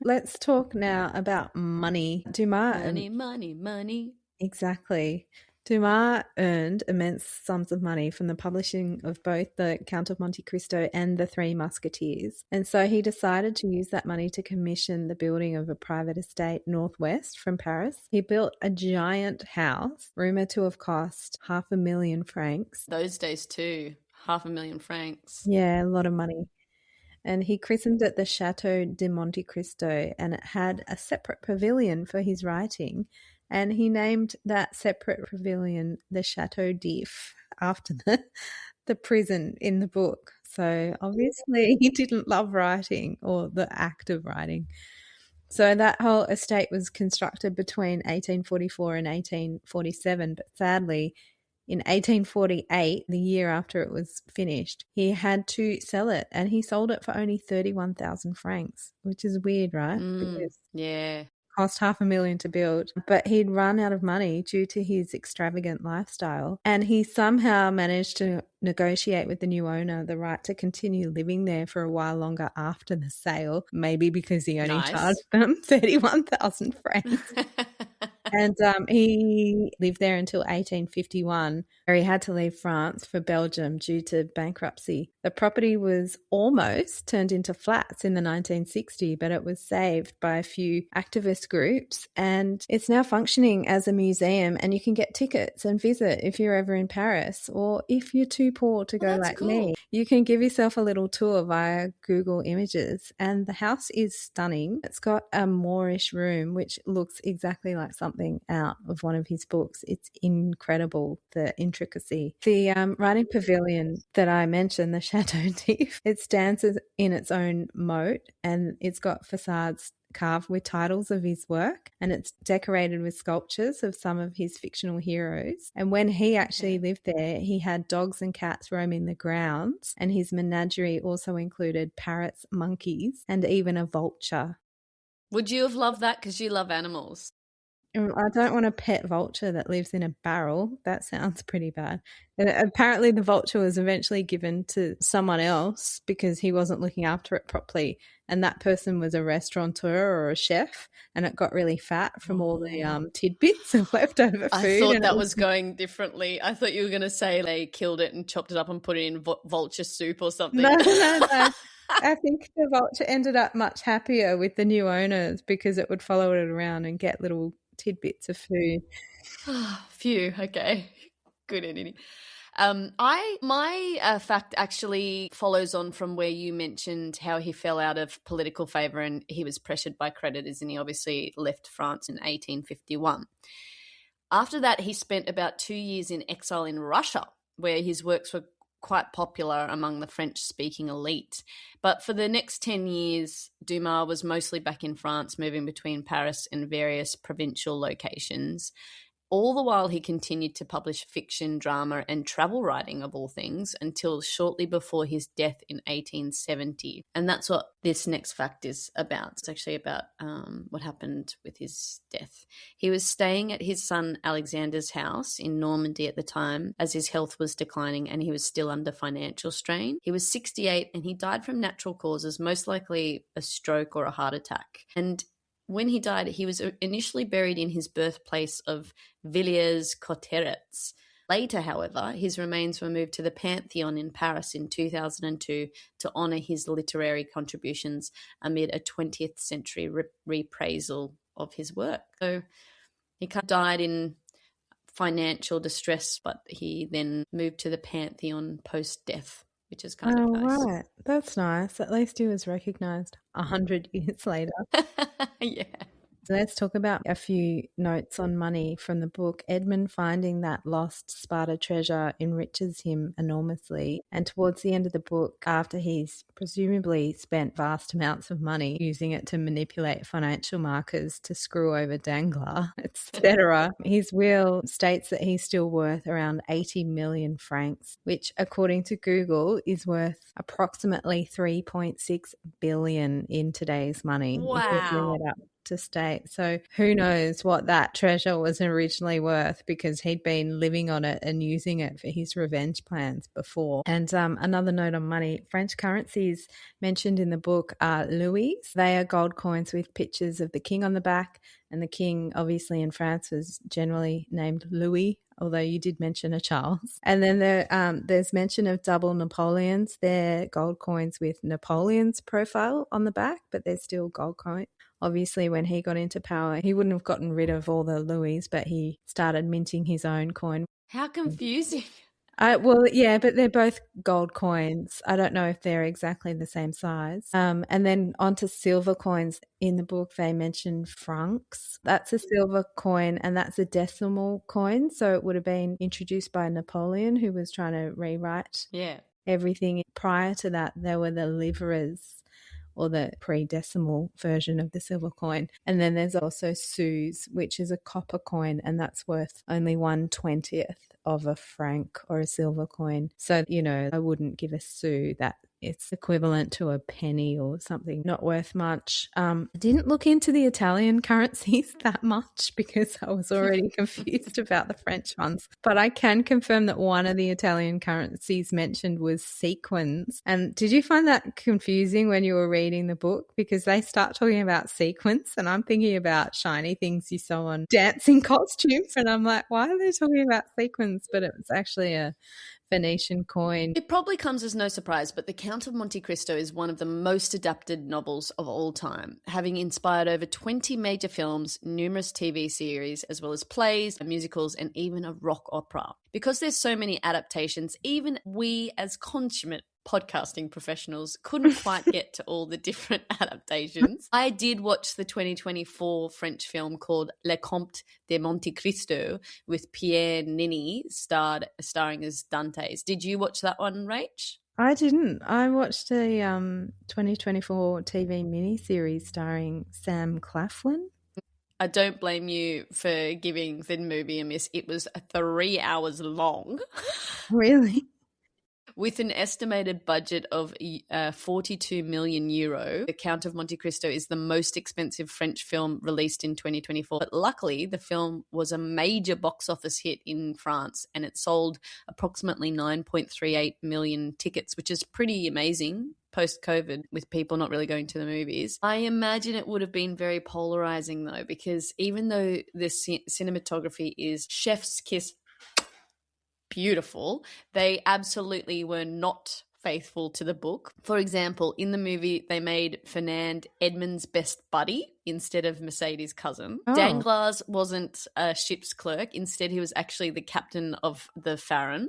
Let's talk now about money. Dumas. Money. Exactly. Dumas earned immense sums of money from the publishing of both the Count of Monte Cristo and the Three Musketeers. And so he decided to use that money to commission the building of a private estate northwest from Paris. He built a giant house, rumoured to have cost 500,000 francs. Those days too, 500,000 francs. Yeah, a lot of money. And he christened it the Chateau de Monte Cristo, and it had a separate pavilion for his writing. And he named that separate pavilion the Chateau d'If after the prison in the book. So obviously he didn't love writing or the act of writing. So that whole estate was constructed between 1844 and 1847, but sadly, in 1848, the year after it was finished, he had to sell it, and he sold it for only 31,000 francs, which is weird, right? Because yeah. Cost 500,000 to build, but he'd run out of money due to his extravagant lifestyle, and he somehow managed to negotiate with the new owner the right to continue living there for a while longer after the sale, maybe because he only charged them 31,000 francs. And he lived there until 1851, where he had to leave France for Belgium due to bankruptcy. The property was almost turned into flats in the 1960s, but it was saved by a few activist groups, and it's now functioning as a museum, and you can get tickets and visit if you're ever in Paris, or if you're too poor to go like me, you can give yourself a little tour via Google Images, and the house is stunning. It's got a Moorish room, which looks exactly like something out of one of his books. It's incredible, the intricacy. The writing pavilion that I mentioned, the Chateau d'If, it stands in its own moat, and it's got facades carved with titles of his work, and it's decorated with sculptures of some of his fictional heroes. And when he actually lived there, he had dogs and cats roaming the grounds, and his menagerie also included parrots, monkeys, and even a vulture. Would you have loved that because you love animals? I don't want a pet vulture that lives in a barrel. That sounds pretty bad. And apparently the vulture was eventually given to someone else because he wasn't looking after it properly. And that person was a restaurateur or a chef, and it got really fat from all the tidbits of leftover food. I thought that was going differently. I thought you were going to say they killed it and chopped it up and put it in vulture soup or something. No. I think the vulture ended up much happier with the new owners because it would follow it around and get little tidbits of food. Phew, okay. Good editing. My fact actually follows on from where you mentioned how he fell out of political favour and he was pressured by creditors, and he obviously left France in 1851. After that, he spent about 2 years in exile in Russia, where his works were quite popular among the French-speaking elite. But for the next 10 years, Dumas was mostly back in France, moving between Paris and various provincial locations. All the while, he continued to publish fiction, drama, and travel writing, of all things, until shortly before his death in 1870. And that's what this next fact is about. It's actually about what happened with his death. He was staying at his son Alexander's house in Normandy at the time, as his health was declining and he was still under financial strain. He was 68 and he died from natural causes, most likely a stroke or a heart attack. And when he died, he was initially buried in his birthplace of Villiers-Cotterets. Later, however, his remains were moved to the Pantheon in Paris in 2002 to honour his literary contributions amid a 20th century reprisal of his work. So he kind of died in financial distress, but he then moved to the Pantheon post-death, which is kind of nice. Right. That's nice. At least he was recognised 100 years later. Yeah. So let's talk about a few notes on money from the book. Edmond, finding that lost Sparta treasure, enriches him enormously. And towards the end of the book, after he's presumably spent vast amounts of money using it to manipulate financial markers to screw over Danglar, etc., his will states that he's still worth around 80 million francs, which, according to Google, is worth approximately 3.6 billion in today's money. If you bring it up to state. So who knows what that treasure was originally worth, because he'd been living on it and using it for his revenge plans before. And another note on money, French currencies mentioned in the book are louis. They are gold coins with pictures of the king on the back, and the king obviously in France was generally named Louis, although you did mention a Charles. And then there's mention of double Napoleons. They're gold coins with Napoleon's profile on the back, but they're still gold coins. Obviously, when he got into power, he wouldn't have gotten rid of all the louis, but he started minting his own coin. How confusing. Well, yeah, but they're both gold coins. I don't know if they're exactly the same size. And then onto silver coins. In the book, they mention francs. That's a silver coin, and that's a decimal coin. So it would have been introduced by Napoleon, who was trying to rewrite everything. Prior to that, there were the livres, or the pre-decimal version of the silver coin. And then there's also sous, which is a copper coin, and that's worth only 1/20th of a franc or a silver coin. So, I wouldn't give a sou. That it's equivalent to a penny or something, not worth much. I didn't look into the Italian currencies that much because I was already confused about the French ones. But I can confirm that one of the Italian currencies mentioned was sequins. And did you find that confusing when you were reading the book? Because they start talking about sequins, and I'm thinking about shiny things you saw on dancing costumes. And I'm like, why are they talking about sequins? But it was actually a Venetian coin. It probably comes as no surprise, but The Count of Monte Cristo is one of the most adapted novels of all time, having inspired over 20 major films, numerous TV series, as well as plays, musicals, and even a rock opera. Because there's so many adaptations, even we as consummate podcasting professionals couldn't quite get to all the different adaptations. I did watch the 2024 French film called Le Count of Monte Cristo with Pierre Niney starring as Dantès. Did you watch that one, Rach? I didn't. I watched a 2024 TV miniseries starring Sam Claflin. I don't blame you for giving the movie a miss. It was 3 hours long. Really? With an estimated budget of 42 million euro, The Count of Monte Cristo is the most expensive French film released in 2024. But luckily, the film was a major box office hit in France, and it sold approximately 9.38 million tickets, which is pretty amazing post-COVID with people not really going to the movies. I imagine it would have been very polarizing, though, because even though the cinematography is chef's kiss beautiful, they absolutely were not faithful to the book. For example, in the movie, they made Fernand Edmond's best buddy instead of Mercedes' cousin. Oh. Danglars wasn't a ship's clerk. Instead, he was actually the captain of the Pharaon.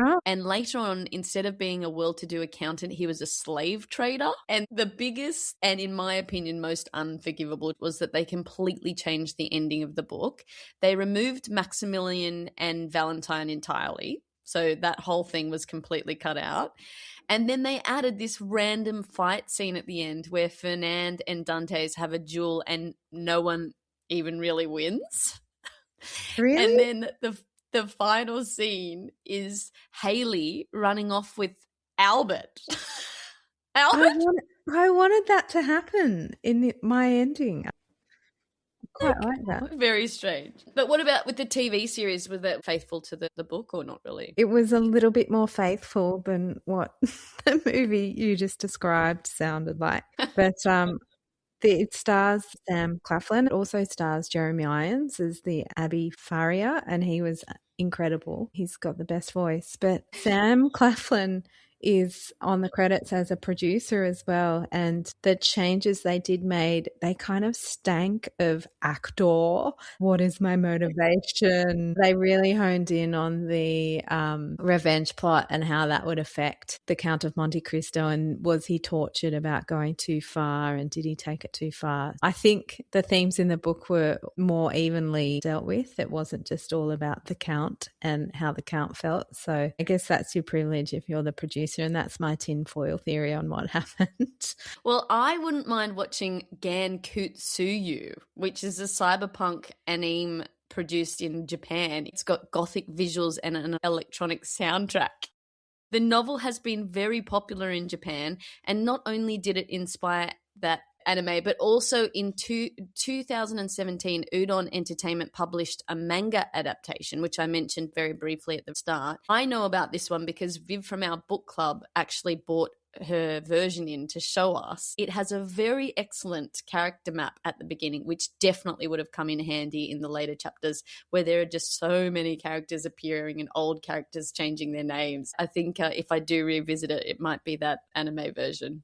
Oh. And later on, instead of being a well-to-do accountant, he was a slave trader. And the biggest, and in my opinion, most unforgivable, was that they completely changed the ending of the book. They removed Maximilian and Valentine entirely. So that whole thing was completely cut out. And then they added this random fight scene at the end where Fernand and Dantès have a duel and no one even really wins. Really? And then the final scene is Haley running off with Albert. Albert? I wanted that to happen in my ending. I quite like that. Very strange. But what about with the TV series? Was that faithful to the book or not really? It was a little bit more faithful than what the movie you just described sounded like. But it stars Sam Claflin. It also stars Jeremy Irons as the Abbey Faria, and he was incredible. He's got the best voice. But Sam Claflin is on the credits as a producer as well, and the changes they made, they kind of stank of actor. What is my motivation? They really honed in on the revenge plot and how that would affect the Count of Monte Cristo, and was he tortured about going too far, and did he take it too far? I think the themes in the book were more evenly dealt with. It wasn't just all about the Count and how the Count felt. So I guess that's your privilege if you're the producer, and that's my tinfoil theory on what happened. Well, I wouldn't mind watching Gan Kutsuyu, which is a cyberpunk anime produced in Japan. It's got gothic visuals and an electronic soundtrack. The novel has been very popular in Japan, and not only did it inspire that anime, but also in 2017, Udon Entertainment published a manga adaptation, which I mentioned very briefly at the start. I know about this one because Viv from our book club actually bought her version in to show us. It has a very excellent character map at the beginning, which definitely would have come in handy in the later chapters, where there are just so many characters appearing and old characters changing their names. I think if I do revisit it, it might be that anime version.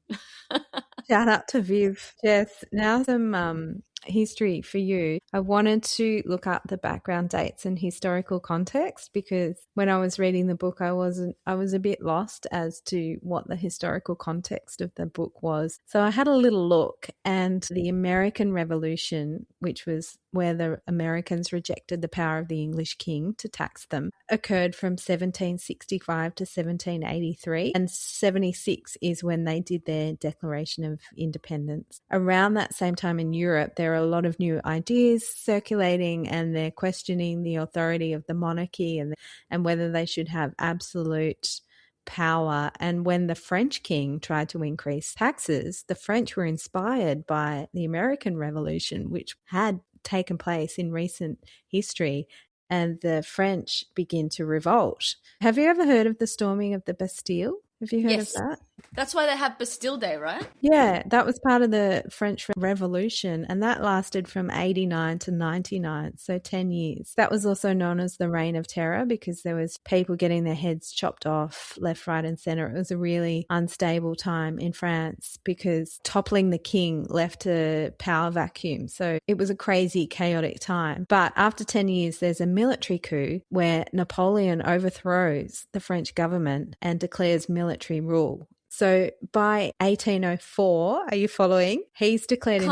Shout out to Viv. Jess, now some history for you. I wanted to look up the background dates and historical context, because when I was reading the book, I was a bit lost as to what the historical context of the book was. So I had a little look, and the American Revolution, which was where the Americans rejected the power of the English king to tax them, occurred from 1765 to 1783, and 76 is when they did their Declaration of Independence. Around that same time in Europe, there are a lot of new ideas circulating, and they're questioning the authority of the monarchy and whether they should have absolute power. And when the French king tried to increase taxes, the French were inspired by the American Revolution, which had taken place in recent history, and the French begin to revolt. Have you ever heard of the storming of the Bastille? Have you heard of that? That's why they have Bastille Day, right? Yeah, that was part of the French Revolution, and that lasted from 89 to 99, so 10 years. That was also known as the Reign of Terror, because there was people getting their heads chopped off left, right and centre. It was a really unstable time in France, because toppling the king left a power vacuum. So it was a crazy, chaotic time. But after 10 years, there's a military coup where Napoleon overthrows the French government and declares military rule. So by 1804, are you following? He's declared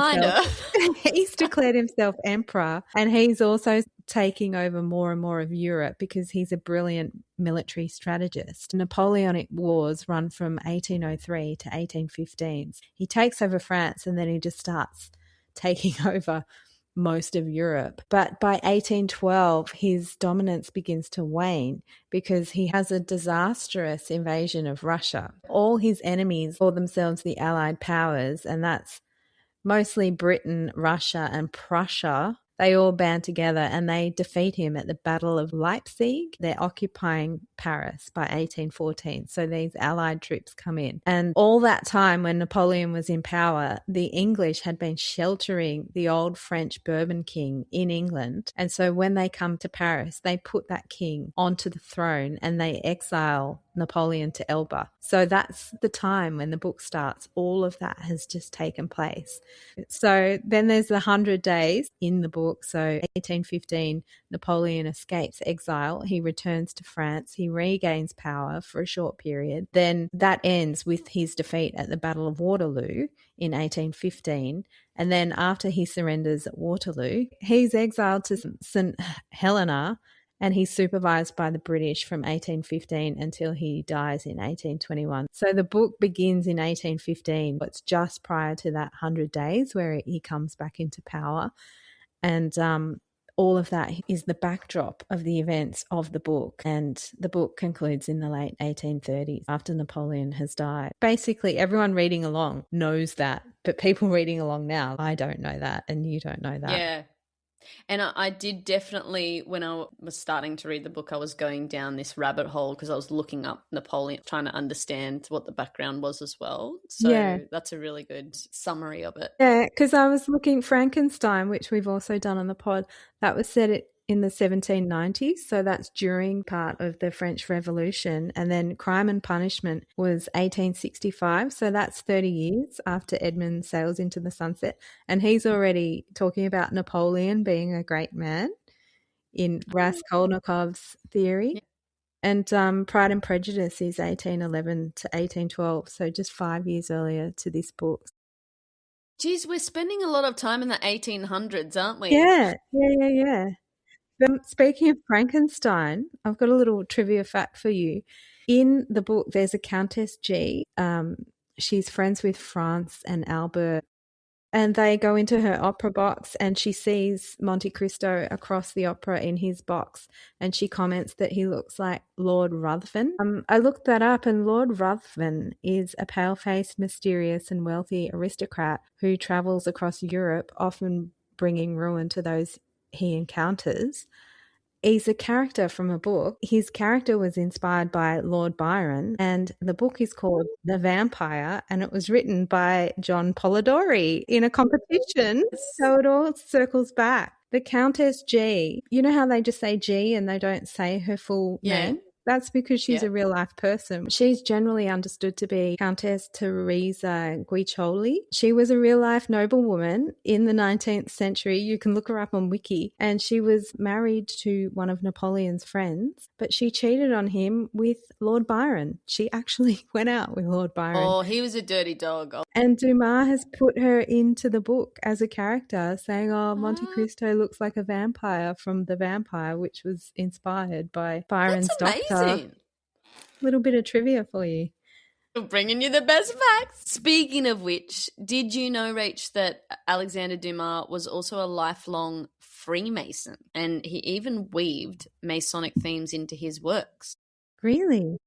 he's declared himself emperor, and he's also taking over more and more of Europe because he's a brilliant military strategist. Napoleonic Wars run from 1803 to 1815. He takes over France, and then he just starts taking over most of Europe. But by 1812, his dominance begins to wane because he has a disastrous invasion of Russia. All his enemies call themselves the Allied powers, and that's mostly Britain, Russia, and Prussia. They all band together and they defeat him at the Battle of Leipzig. They're occupying Paris by 1814. So these Allied troops come in. And all that time when Napoleon was in power, the English had been sheltering the old French Bourbon king in England. And so when they come to Paris, they put that king onto the throne and they exile Napoleon to Elba. So that's the time when the book starts. All of that has just taken place. So then there's the 100 days in the book. So 1815, Napoleon escapes exile. He returns to France. He regains power for a short period. Then that ends with his defeat at the Battle of Waterloo in 1815. And then after he surrenders at Waterloo, he's exiled to St. Helena, and he's supervised by the British from 1815 until he dies in 1821. So the book begins in 1815. It's just prior to that 100 days where he comes back into power. And all of that is the backdrop of the events of the book. And the book concludes in the late 1830s after Napoleon has died. Basically, everyone reading along knows that, but people reading along now, I don't know that and you don't know that. Yeah. And I did definitely, when I was starting to read the book, I was going down this rabbit hole because I was looking up Napoleon, trying to understand what the background was as well. So that's a really good summary of it. Yeah, because I was looking Frankenstein, which we've also done on the pod, that was set in the 1790s. So that's during part of the French Revolution. And then Crime and Punishment was 1865. So that's 30 years after Edmund sails into the sunset. And he's already talking about Napoleon being a great man in Raskolnikov's theory. Yeah. And Pride and Prejudice is 1811 to 1812. So just 5 years earlier to this book. Geez, we're spending a lot of time in the 1800s, aren't we? Yeah. Speaking of Frankenstein, I've got a little trivia fact for you. In the book, there's a Countess G. She's friends with Franz and Albert, and they go into her opera box and she sees Monte Cristo across the opera in his box, and she comments that he looks like Lord Ruthven. I looked that up, and Lord Ruthven is a pale-faced, mysterious and wealthy aristocrat who travels across Europe, often bringing ruin to those he encounters. He's a character from a book. His character was inspired by Lord Byron, and the book is called The Vampire, and it was written by John Polidori in a competition. So it all circles back. The Countess G, you know how they just say G and they don't say her full name? That's because she's a real-life person. She's generally understood to be Countess Teresa Guiccioli. She was a real-life noblewoman in the 19th century. You can look her up on Wiki. And she was married to one of Napoleon's friends, but she cheated on him with Lord Byron. She actually went out with Lord Byron. Oh, he was a dirty dog. And Dumas has put her into the book as a character, saying, Monte Cristo looks like a vampire from The Vampire, which was inspired by Byron's doctor. Amazing. Little bit of trivia for you. We're bringing you the best facts. Speaking of which, did you know, Rach, that Alexandre Dumas was also a lifelong Freemason, and he even weaved Masonic themes into his works? Really?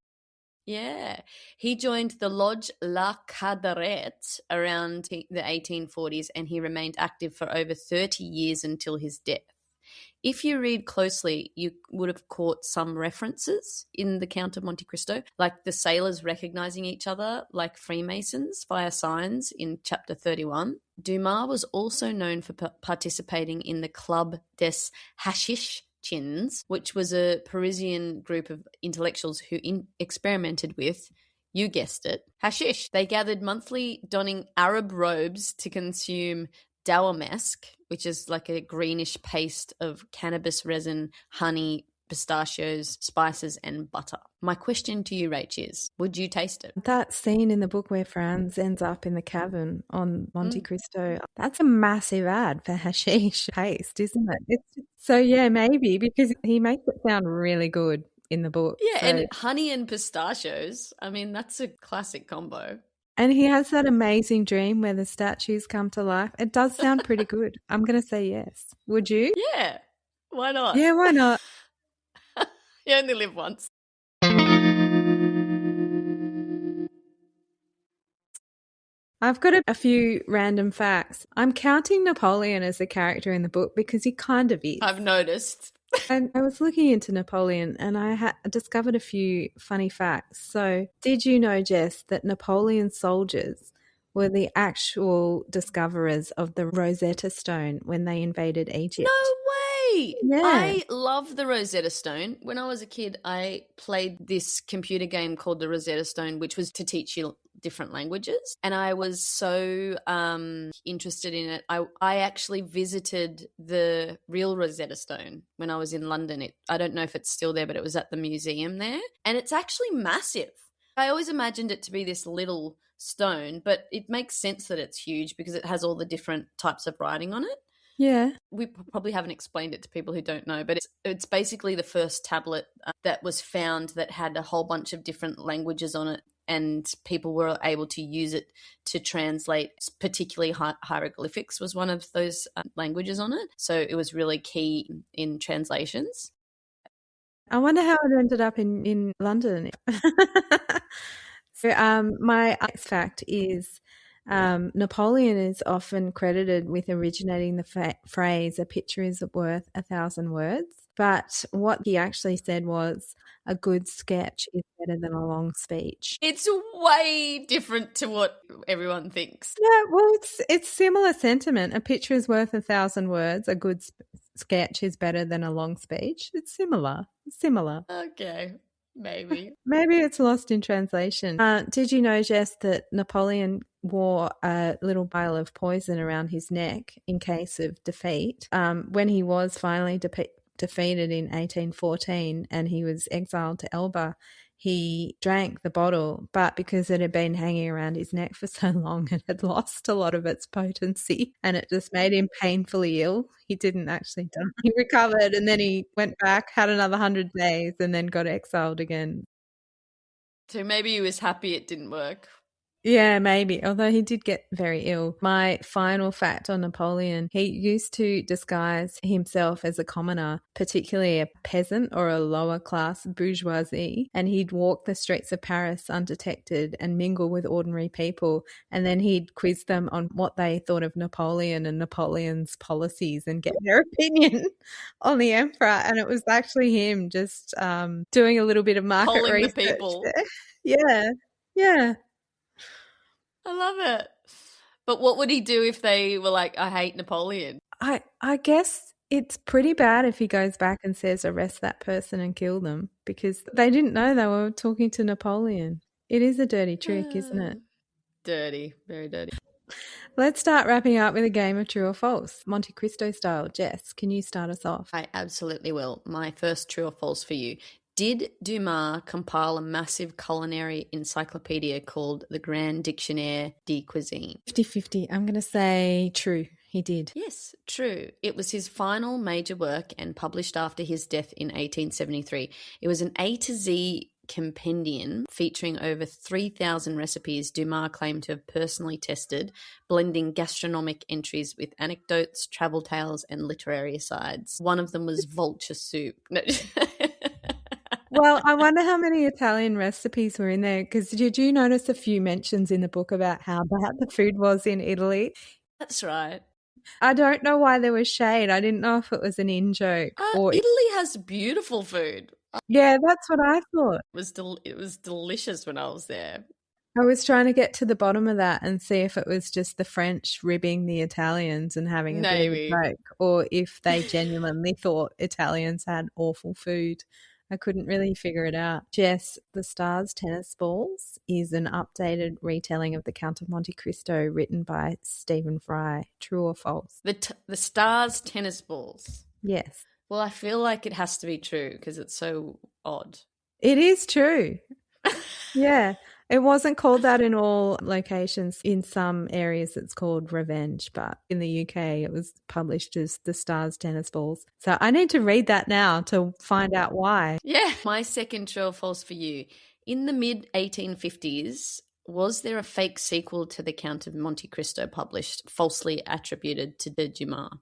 Yeah. He joined the Lodge La Cadrette around the 1840s, and he remained active for over 30 years until his death. If you read closely, you would have caught some references in the Count of Monte Cristo, like the sailors recognizing each other like Freemasons via signs in chapter 31. Dumas was also known for participating in the Club des Hashish Chins, which was a Parisian group of intellectuals who experimented with, you guessed it, hashish. They gathered monthly donning Arab robes to consume dawamesk, which is like a greenish paste of cannabis resin, honey, pistachios, spices, and butter. My question to you, Rach, is, would you taste it? That scene in the book where Franz ends up in the cavern on Monte Cristo, that's a massive ad for hashish paste, isn't it? So yeah, maybe, because he makes it sound really good in the book. Yeah, so. And honey and pistachios, I mean, that's a classic combo. And he has that amazing dream where the statues come to life. It does sound pretty good. I'm going to say yes. Would you? Yeah. Why not? Yeah, why not? You only live once. I've got a few random facts. I'm counting Napoleon as a character in the book because he kind of is. I've noticed. And I was looking into Napoleon and I discovered a few funny facts. So did you know, Jess, that Napoleon's soldiers were the actual discoverers of the Rosetta Stone when they invaded Egypt? No way! Yeah. I love the Rosetta Stone. When I was a kid, I played this computer game called the Rosetta Stone, which was to teach you different languages, and I was so interested in it. I actually visited the real Rosetta Stone when I was in London. I don't know if it's still there, but it was at the museum there, and it's actually massive. I always imagined it to be this little stone, but it makes sense that it's huge because it has all the different types of writing on it. Yeah. We probably haven't explained it to people who don't know, but it's basically the first tablet that was found that had a whole bunch of different languages on it. and people were able to use it to translate, particularly hieroglyphics was one of those languages on it. So it was really key in translations. I wonder how it ended up in London. So my next fact is Napoleon is often credited with originating the phrase, "A picture is worth 1,000 words." But what he actually said was, "A good sketch is better than a long speech." It's way different to what everyone thinks. Yeah, well, it's similar sentiment. A picture is worth 1,000 words. A good sketch is better than a long speech. It's similar. Okay, maybe. Maybe it's lost in translation. Did you know, Jess, that Napoleon wore a little vial of poison around his neck in case of defeat? When he was finally defeated in 1814 and he was exiled to Elba, he drank the bottle, but because it had been hanging around his neck for so long, it had lost a lot of its potency and it just made him painfully ill. He didn't actually die. He recovered and then he went back, had another 100 days and then got exiled again. So maybe he was happy it didn't work. Yeah, maybe, although he did get very ill. My final fact on Napoleon, he used to disguise himself as a commoner, particularly a peasant or a lower class bourgeoisie, and he'd walk the streets of Paris undetected and mingle with ordinary people, and then he'd quiz them on what they thought of Napoleon and Napoleon's policies and get their opinion on the emperor. And it was actually him just doing a little bit of market Polling research. the people. Yeah. I love it. But what would he do if they were like, "I hate Napoleon"? I guess it's pretty bad if he goes back and says, "Arrest that person and kill them," because they didn't know they were talking to Napoleon. It is a dirty trick, isn't it? Dirty, very dirty. Let's start wrapping up with a game of true or false, Monte Cristo style. Jess, can you start us off? I absolutely will. My first true or false for you. Did Dumas compile a massive culinary encyclopedia called the Grand Dictionnaire de Cuisine? 50-50. I'm going to say true. He did. Yes, true. It was his final major work and published after his death in 1873. It was an A to Z compendium featuring over 3,000 recipes Dumas claimed to have personally tested, blending gastronomic entries with anecdotes, travel tales, and literary asides. One of them was vulture soup. No. Well, I wonder how many Italian recipes were in there, because did you notice a few mentions in the book about how bad the food was in Italy? That's right. I don't know why there was shade. I didn't know if it was an in-joke. Italy has beautiful food. Yeah, that's what I thought. It was delicious when I was there. I was trying to get to the bottom of that and see if it was just the French ribbing the Italians and having a bit of a joke, or if they genuinely thought Italians had awful food. I couldn't really figure it out. Jess, The Stars Tennis Balls is an updated retelling of The Count of Monte Cristo written by Stephen Fry. True or false? The Stars Tennis Balls. Yes. Well, I feel like it has to be true because it's so odd. It is true. Yeah. It wasn't called that in all locations. In some areas it's called Revenge, but in the UK it was published as The Stars Tennis Balls. So I need to read that now to find out why. Yeah. My second true or false for you. In the mid-1850s, was there a fake sequel to The Count of Monte Cristo published, falsely attributed to Dumas?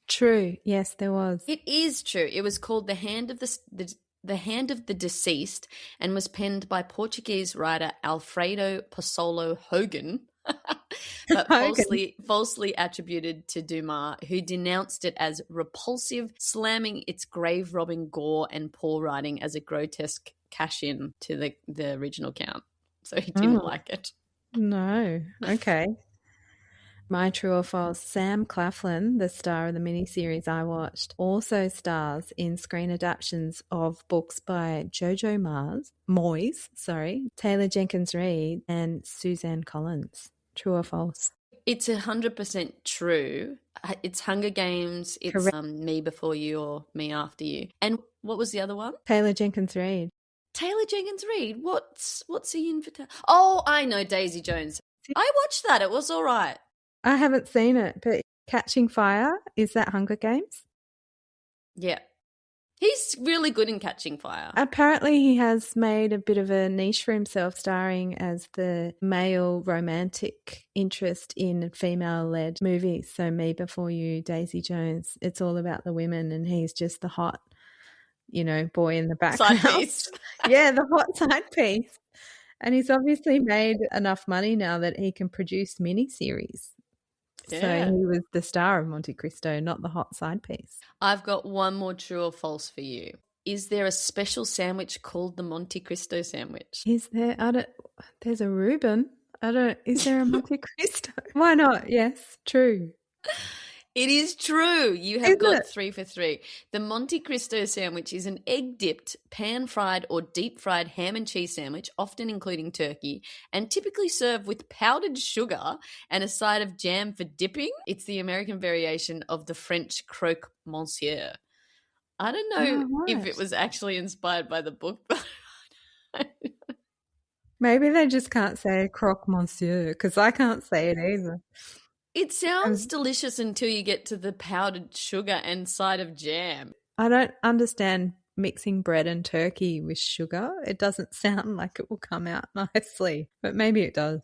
True. Yes, there was. It is true. It was called The Hand of the Deceased and was penned by Portuguese writer Alfredo Pozzolo Hogan, but falsely attributed to Dumas, who denounced it as repulsive, slamming its grave-robbing gore and poor writing as a grotesque cash-in to the original Count. So he didn't like it. No. Okay. My true or false, Sam Claflin, the star of the miniseries I watched, also stars in screen adaptations of books by Jojo Moyes, Taylor Jenkins Reid, and Suzanne Collins. True or false? It's 100% true. It's Hunger Games. It's Me Before You or Me After You. And what was the other one? Taylor Jenkins Reid. Taylor Jenkins Reid. What's he in for? Oh, I know, Daisy Jones. I watched that. It was all right. I haven't seen it, but Catching Fire, is that Hunger Games? Yeah. He's really good in catching fire. Apparently he has made a bit of a niche for himself, starring as the male romantic interest in female-led movies. So Me Before You, Daisy Jones, it's all about the women and he's just the hot, boy in the background. Side piece. Yeah, the hot side piece. And he's obviously made enough money now that he can produce miniseries. Yeah. So he was the star of Monte Cristo, not the hot side piece. I've got one more true or false for you. Is there a special sandwich called the Monte Cristo sandwich? Is there? There's a Reuben. Is there a Monte Cristo? Why not? Yes, true. It is true. You have got 3 for 3. The Monte Cristo sandwich is an egg-dipped, pan-fried or deep-fried ham and cheese sandwich, often including turkey, and typically served with powdered sugar and a side of jam for dipping. It's the American variation of the French croque monsieur. I don't know if it was actually inspired by the book. Maybe they just can't say croque monsieur because I can't say it either. It sounds delicious until you get to the powdered sugar and side of jam. I don't understand mixing bread and turkey with sugar. It doesn't sound like it will come out nicely, but maybe it does.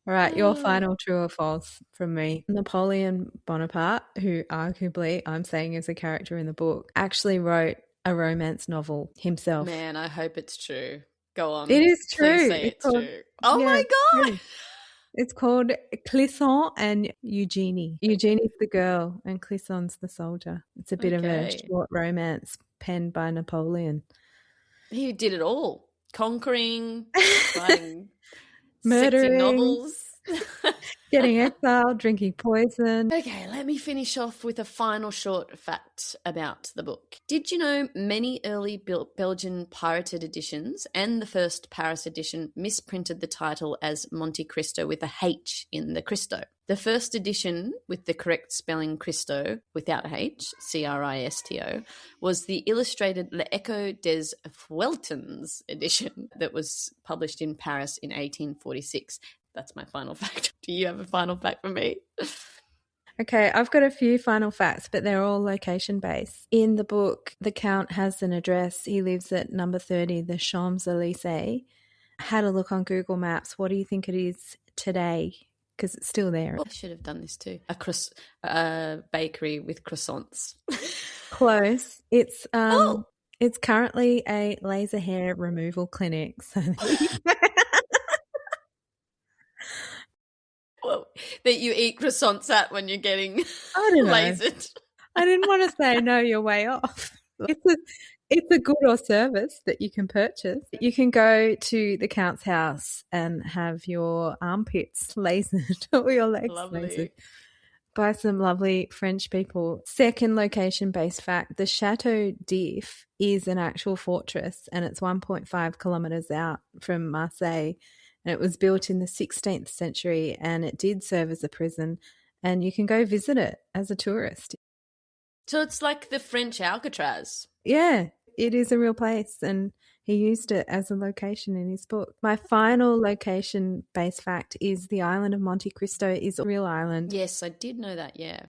All right, your final true or false from me. Napoleon Bonaparte, who arguably I'm saying is a character in the book, actually wrote a romance novel himself. Man, I hope it's true. Go on. It is true. Please say it's true. Oh my God. It's called Clisson and Eugenie. Eugenie's the girl and Clisson's the soldier. It's a bit of a short romance penned by Napoleon. He did it all. Conquering, writing murdering, sexy novels. Getting exiled, drinking poison. Okay, let me finish off with a final short fact about the book. Did you know many early Belgian pirated editions and the first Paris edition misprinted the title as Monte Cristo with a H in the Cristo? The first edition with the correct spelling Cristo without a H, Cristo, was the illustrated L'Echo des Feuilletons edition that was published in Paris in 1846. That's my final fact. Do you have a final fact for me? Okay, I've got a few final facts, but they're all location-based. In the book, the Count has an address. He lives at number 30, the Champs-Élysées. Had a look on Google Maps. What do you think it is today? Because it's still there. I should have done this too. A bakery with croissants. Close. It's currently a laser hair removal clinic. So well, that you eat croissants at when you're getting lasered. I didn't want to say no, you're way off. It's a good or service that you can purchase. You can go to the Count's house and have your armpits lasered or your legs lasered by some lovely French people. Second location-based fact, the Chateau d'If is an actual fortress and it's 1.5 kilometres out from Marseille. And it was built in the 16th century and it did serve as a prison and you can go visit it as a tourist. So it's like the French Alcatraz. Yeah, it is a real place and he used it as a location in his book. My final location-based fact is the island of Monte Cristo is a real island. Yes, I did know that, yeah.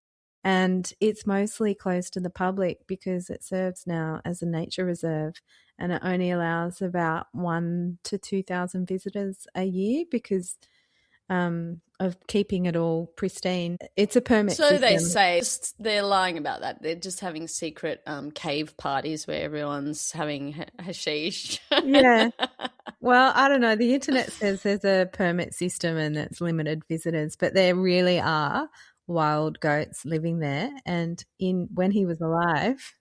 And it's mostly closed to the public because it serves now as a nature reserve and it only allows about 1,000 to 2,000 visitors a year because of keeping it all pristine. It's a permit system. They say. They're lying about that. They're just having secret cave parties where everyone's having hashish. Yeah. Well, I don't know. The internet says there's a permit system and it's limited visitors, but there really are wild goats living there. And when he was alive,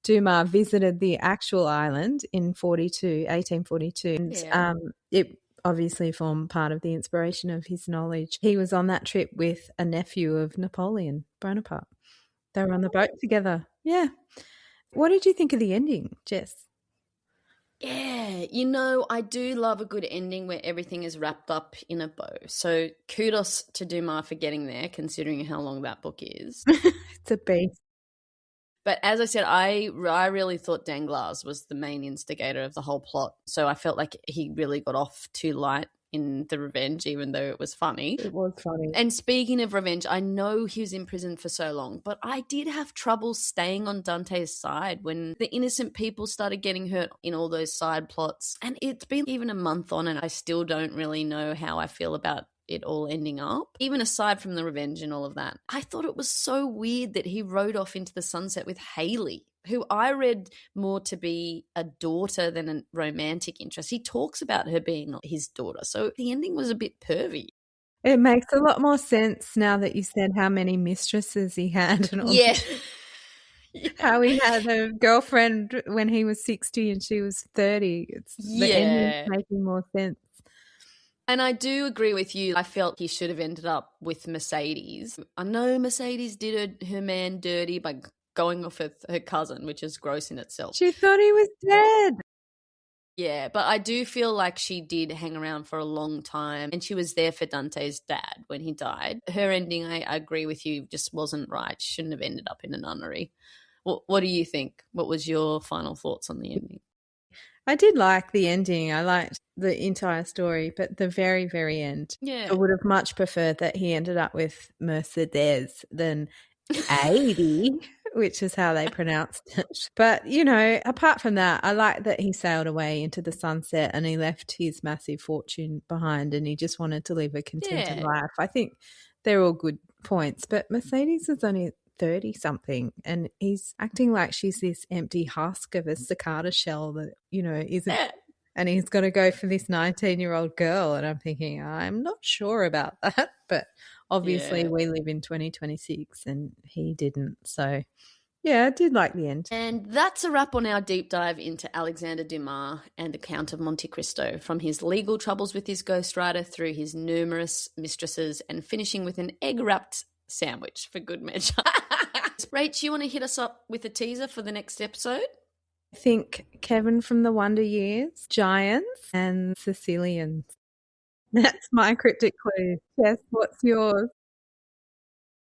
Dumas visited the actual island in 1842. And it obviously formed part of the inspiration of his knowledge. He was on that trip with a nephew of Napoleon Bonaparte. They were on the boat together. Yeah. What did you think of the ending, Jess? Yeah, I do love a good ending where everything is wrapped up in a bow. So kudos to Dumas for getting there, considering how long that book is. It's a beast. But as I said, I really thought Danglars was the main instigator of the whole plot. So I felt like he really got off too light in the revenge, even though it was funny. It was funny. And speaking of revenge, I know he was in prison for so long, but I did have trouble staying on Dante's side when the innocent people started getting hurt in all those side plots. And it's been even a month on and I still don't really know how I feel about it all ending up. Even aside from the revenge and all of that, I thought it was so weird that he rode off into the sunset with Haley, who I read more to be a daughter than a romantic interest. He talks about her being his daughter. So the ending was a bit pervy. It makes a lot more sense now that you said how many mistresses he had. And all Yeah. how he had a girlfriend when he was 60 and she was 30. The ending's making more sense. And I do agree with you. I felt he should have ended up with Mercedes. I know Mercedes did her man dirty by going off with her cousin, which is gross in itself. She thought he was dead. Yeah, but I do feel like she did hang around for a long time and she was there for Dante's dad when he died. Her ending, I agree with you, just wasn't right. She shouldn't have ended up in a nunnery. What do you think? What was your final thoughts on the ending? I did like the ending. I liked the entire story, but the very, very end. Yeah. I would have much preferred that he ended up with Mercedes than 80, which is how they pronounced it. But, you know, apart from that, I like that he sailed away into the sunset and he left his massive fortune behind and he just wanted to live a contented life. I think they're all good points, but Mercedes is only 30-something and he's acting like she's this empty husk of a cicada shell that, you know, isn't, and he's got to go for this 19-year-old girl, and I'm thinking, I'm not sure about that, but obviously we live in 2026 and he didn't. So yeah, I did like the end. And that's a wrap on our deep dive into Alexandre Dumas and the Count of Monte Cristo, from his legal troubles with his ghostwriter through his numerous mistresses and finishing with an egg-wrapped sandwich for good measure. Rach, you want to hit us up with a teaser for the next episode? I think Kevin from the Wonder Years, Giants and Sicilians. That's my cryptic clue. Yes, what's yours?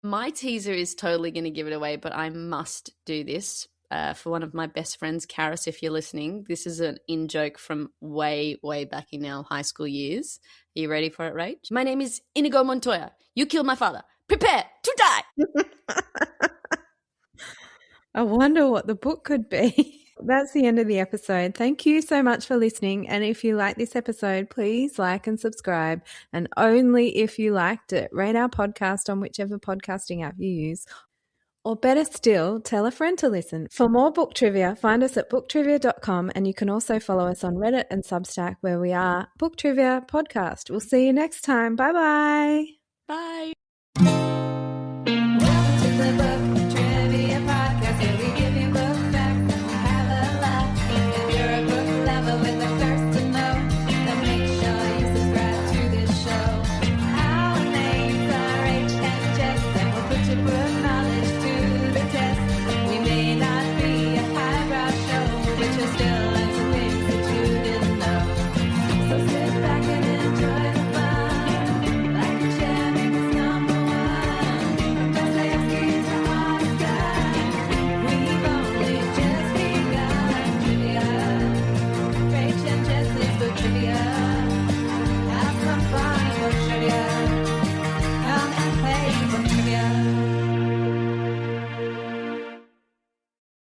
My teaser is totally going to give it away, but I must do this for one of my best friends, Karis, if you're listening. This is an in-joke from way, way back in our high school years. Are you ready for it, Rach? My name is Inigo Montoya. You killed my father. Prepare to die. I wonder what the book could be. That's the end of the episode. Thank you so much for listening. And if you like this episode, please like and subscribe. And only if you liked it, rate our podcast on whichever podcasting app you use. Or better still, tell a friend to listen. For more book trivia, find us at booktrivia.com, and you can also follow us on Reddit and Substack, where we are Book Trivia Podcast. We'll see you next time. Bye-bye. Bye.